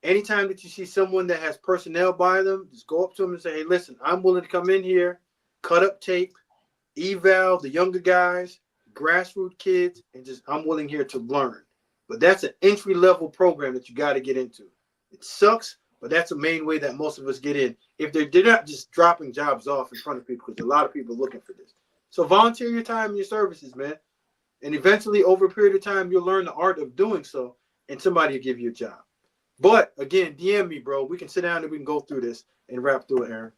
Anytime that you see someone that has personnel by them, just go up to them and say, "Hey, listen, I'm willing to come in here, cut up tape, eval the younger guys, grassroots kids, and I'm willing here to learn." But that's an entry-level program that you got to get into. It sucks, but that's the main way that most of us get in. If they're not just dropping jobs off in front of people, because a lot of people are looking for this. So volunteer your time and your services, man. And eventually, over a period of time, you'll learn the art of doing so, and somebody will give you a job. But, again, DM me, bro. We can sit down and we can go through this and wrap through it, Aaron.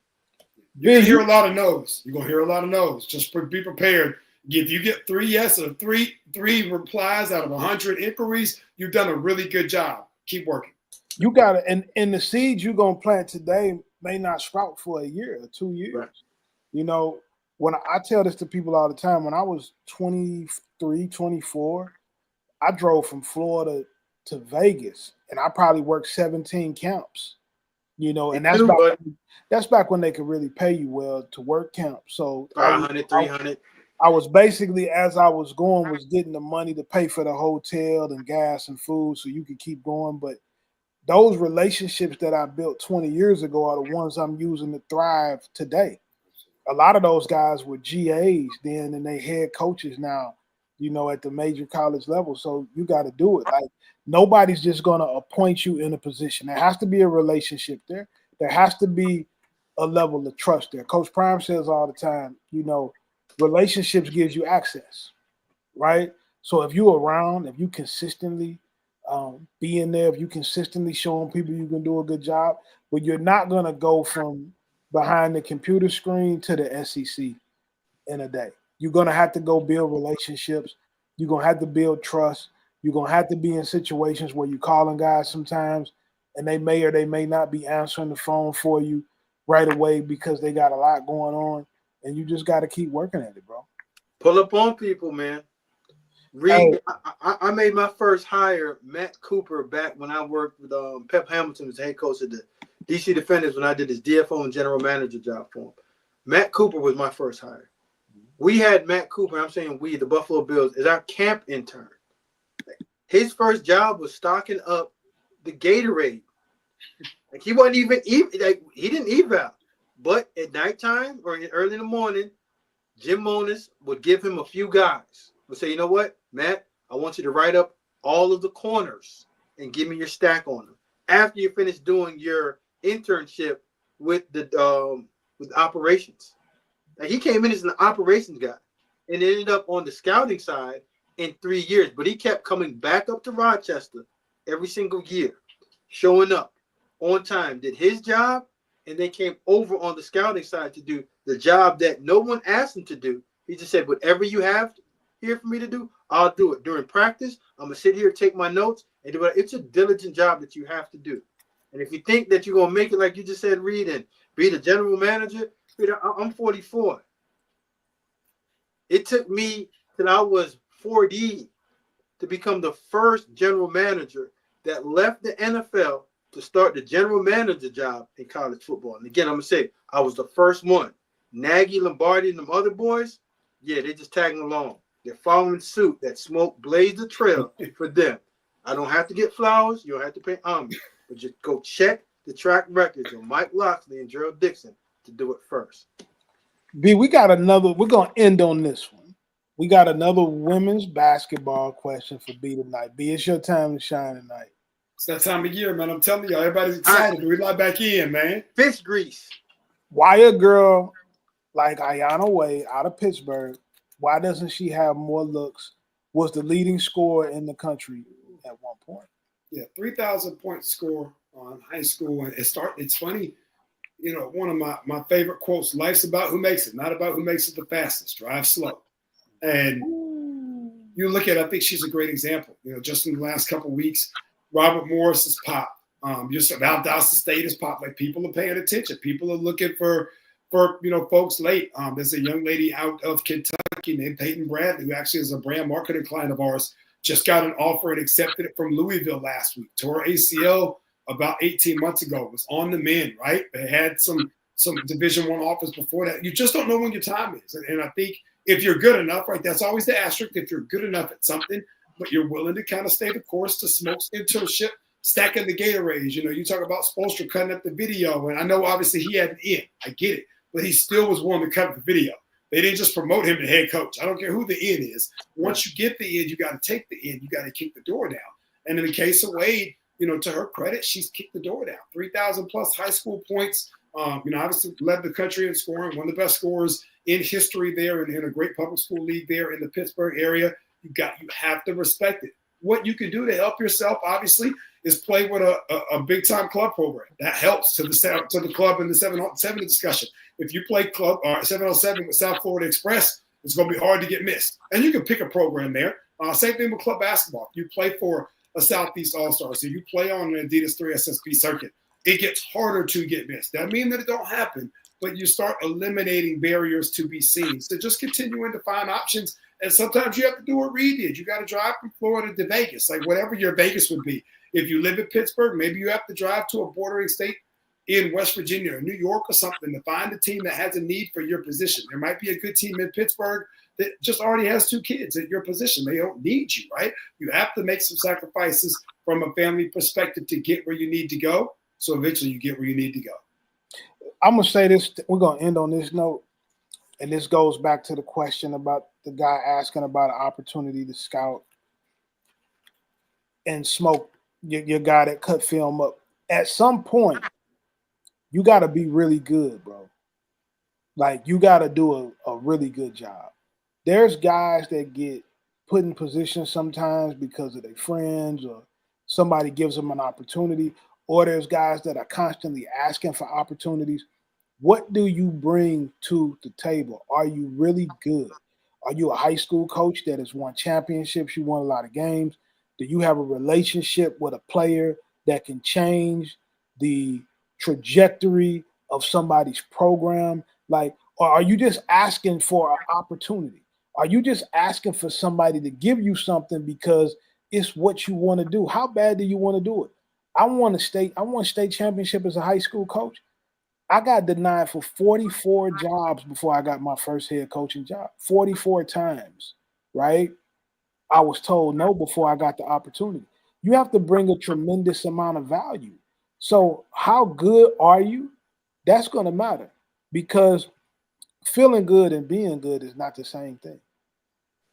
You're going to hear a lot of no's. You're going to hear a lot of no's. Just be prepared. If you get 3 yes or three replies out of 100 inquiries, you've done a really good job. Keep working. You got to, and the seeds you're going to plant today may not sprout for a year or 2 years. Right. You know, when I tell this to people all the time, when I was 23, 24, I drove from Florida to Vegas, and I probably worked 17 camps. You know, and that's back when they could really pay you well to work camp. So 500, 300. I was basically, as I was going, was getting the money to pay for the hotel and gas and food so you could keep going. But those relationships that I built 20 years ago are the ones I'm using to thrive today. A lot of those guys were GAs then, and they head coaches now, you know, at the major college level. So you got to do it. Like, nobody's just going to appoint you in a position. There has to be a relationship there. There has to be a level of trust there. Coach Prime says all the time, you know, relationships gives you access, right? So if you're around, if you consistently be in there, if you consistently showing people you can do a good job, but you're not going to go from behind the computer screen to the SEC in a day. You're going to have to go build relationships. You're going to have to build trust. You're going to have to be in situations where you're calling guys sometimes, and they may or they may not be answering the phone for you right away because they got a lot going on, and you just got to keep working at it, bro. Pull up on people, man. Read. I made my first hire, Matt Cooper, back when I worked with Pep Hamilton as head coach of the DC Defenders when I did his DFO and general manager job for him. Matt Cooper was my first hire. We had Matt Cooper, I'm saying we, the Buffalo Bills, as our camp intern. His first job was stocking up the Gatorade. Like, he wasn't even like, he didn't eval. But at nighttime or early in the morning, Jim Monis would give him a few guys. Would say, you know what, Matt, I want you to write up all of the corners and give me your stack on them after you finish doing your internship with the with operations. Like, he came in as an operations guy and ended up on the scouting side in 3 years. But he kept coming back up to Rochester every single year, showing up on time, did his job, and then came over on the scouting side to do the job that no one asked him to do. He just said, whatever you have here for me to do, I'll do it. During practice, I'm going to sit here, take my notes, and do it. It's a diligent job that you have to do. And if you think that you're going to make it, like you just said, Reed, and be the general manager, I'm 44. It took me till I was 40 to become the first general manager that left the NFL to start the general manager job in college football. And again, I'm going to say, I was the first one. Nagy, Lombardi, and them other boys, yeah, they just tagging along. They're following suit. That smoke blazed the trail for them. I don't have to get flowers. You don't have to pay homage. But just go check the track records of Mike Loxley and Gerald Dixon to do it first. B, we're going to end on this one. We got another women's basketball question for B tonight. B, it's your time to shine tonight. It's that time of year, man. I'm telling y'all, everybody's excited. We lie back in, man. Fish grease. Why a girl like Ayanna Wade out of Pittsburgh, why doesn't she have more looks? Was the leading scorer in the country at one point. Yeah, 3,000-point score on high school. And it's funny, you know, one of my favorite quotes, life's about who makes it, not about who makes it the fastest. Drive slow. And you look at it, I think she's a great example. You know, just in the last couple of weeks, Robert Morris has popped. Just Valdosta State has popped. Like, people are paying attention. People are looking for folks late. There's a young lady out of Kentucky named Peyton Bradley, who actually is a brand marketing client of ours, just got an offer and accepted it from Louisville last week. Tore ACL about 18 months ago. Was on the mend, right? They had some Division I offers before that. You just don't know when your time is. And I think if you're good enough, right, that's always the asterisk. If you're good enough at something, but you're willing to kind of stay the course to Smoke's internship, stacking the Gatorades. You know, you talk about Spoelstra cutting up the video, and I know obviously he had an in. I get it. But he still was willing to cut the video. They didn't just promote him to head coach. I don't care who the in is. Once you get the in, you got to take the in. You got to kick the door down. And in the case of Wade, you know, to her credit, she's kicked the door down. 3,000-plus high school points. Obviously led the country in scoring, one of the best scorers in history there, and in a great public school league there in the Pittsburgh area. You have to respect it. What you can do to help yourself, obviously, is play with a big-time club program. That helps to the club in the 7-on-7 discussion. If you play club or 7-on-7 with South Florida Express, It's going to be hard to get missed. And you can pick a program there. Same thing with club basketball. You play for a Southeast All-Star, so you play on an Adidas 3SSP circuit. It gets harder to get missed. That means that it don't happen, but you start eliminating barriers to be seen. So just continuing to find options. And sometimes you have to do what Reed did. You got to drive from Florida to Vegas, like whatever your Vegas would be. If you live in Pittsburgh, maybe you have to drive to a bordering state in West Virginia or New York or something to find a team that has a need for your position. There might be a good team in Pittsburgh that just already has 2 kids at your position. They don't need you, right? You have to make some sacrifices from a family perspective to get where you need to go. So eventually you get where you need to go. I'm going to say this. We're going to end on this note. And this goes back to the question about the guy asking about an opportunity to scout and smoke your guy that cut film up. At some point, you got to be really good, bro. Like, you got to do a really good job. There's guys that get put in positions sometimes because of their friends or somebody gives them an opportunity, or there's guys that are constantly asking for opportunities. What do you bring to the table? Are you really good? Are you a high school coach that has won championships? You won a lot of games. Do you have a relationship with a player that can change the trajectory of somebody's program? Like, or are you just asking for an opportunity? Are you just asking for somebody to give you something because it's what you want to do? How bad do you want to do it? I won state championship as a high school coach. I got denied for 44 jobs before I got my first head coaching job. 44 times, right? I was told no before I got the opportunity. You have to bring a tremendous amount of value. So how good are you? That's going to matter, because feeling good and being good is not the same thing,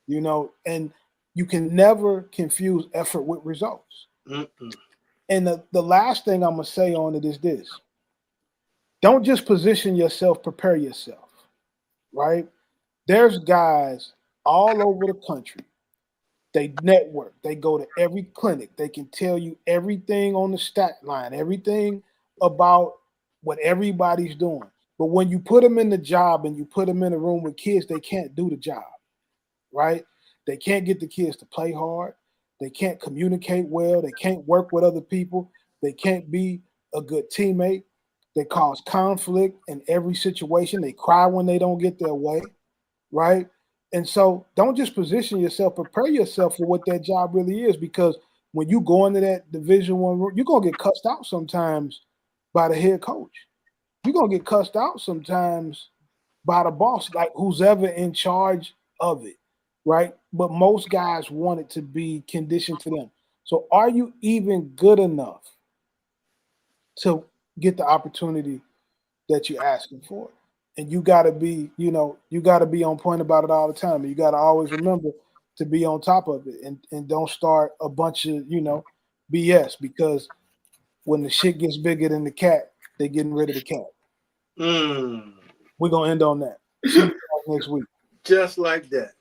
you know, and you can never confuse effort with results. Mm-mm. And the last thing I'm going to say on it is this. Don't just position yourself, prepare yourself, right? There's guys all over the country. They network. They go to every clinic. They can tell you everything on the stat line, everything about what everybody's doing. But when you put them in the job and you put them in a room with kids, they can't do the job, right? They can't get the kids to play hard. They can't communicate well. They can't work with other people. They can't be a good teammate. They cause conflict in every situation. They cry when they don't get their way, right? And so don't just position yourself, prepare yourself for what that job really is, because when you go into that Division I room, you're going to get cussed out sometimes by the head coach. You're going to get cussed out sometimes by the boss, like who's ever in charge of it, right? But most guys want it to be conditioned to them. So are you even good enough to get the opportunity that you're asking for? And you got to be, you got to be on point about it all the time. And you got to always remember to be on top of it, and don't start a bunch of, BS, because when the shit gets bigger than the cat, they're getting rid of the cat. Mm. We're going to end on that. See you guys next week. Just like that.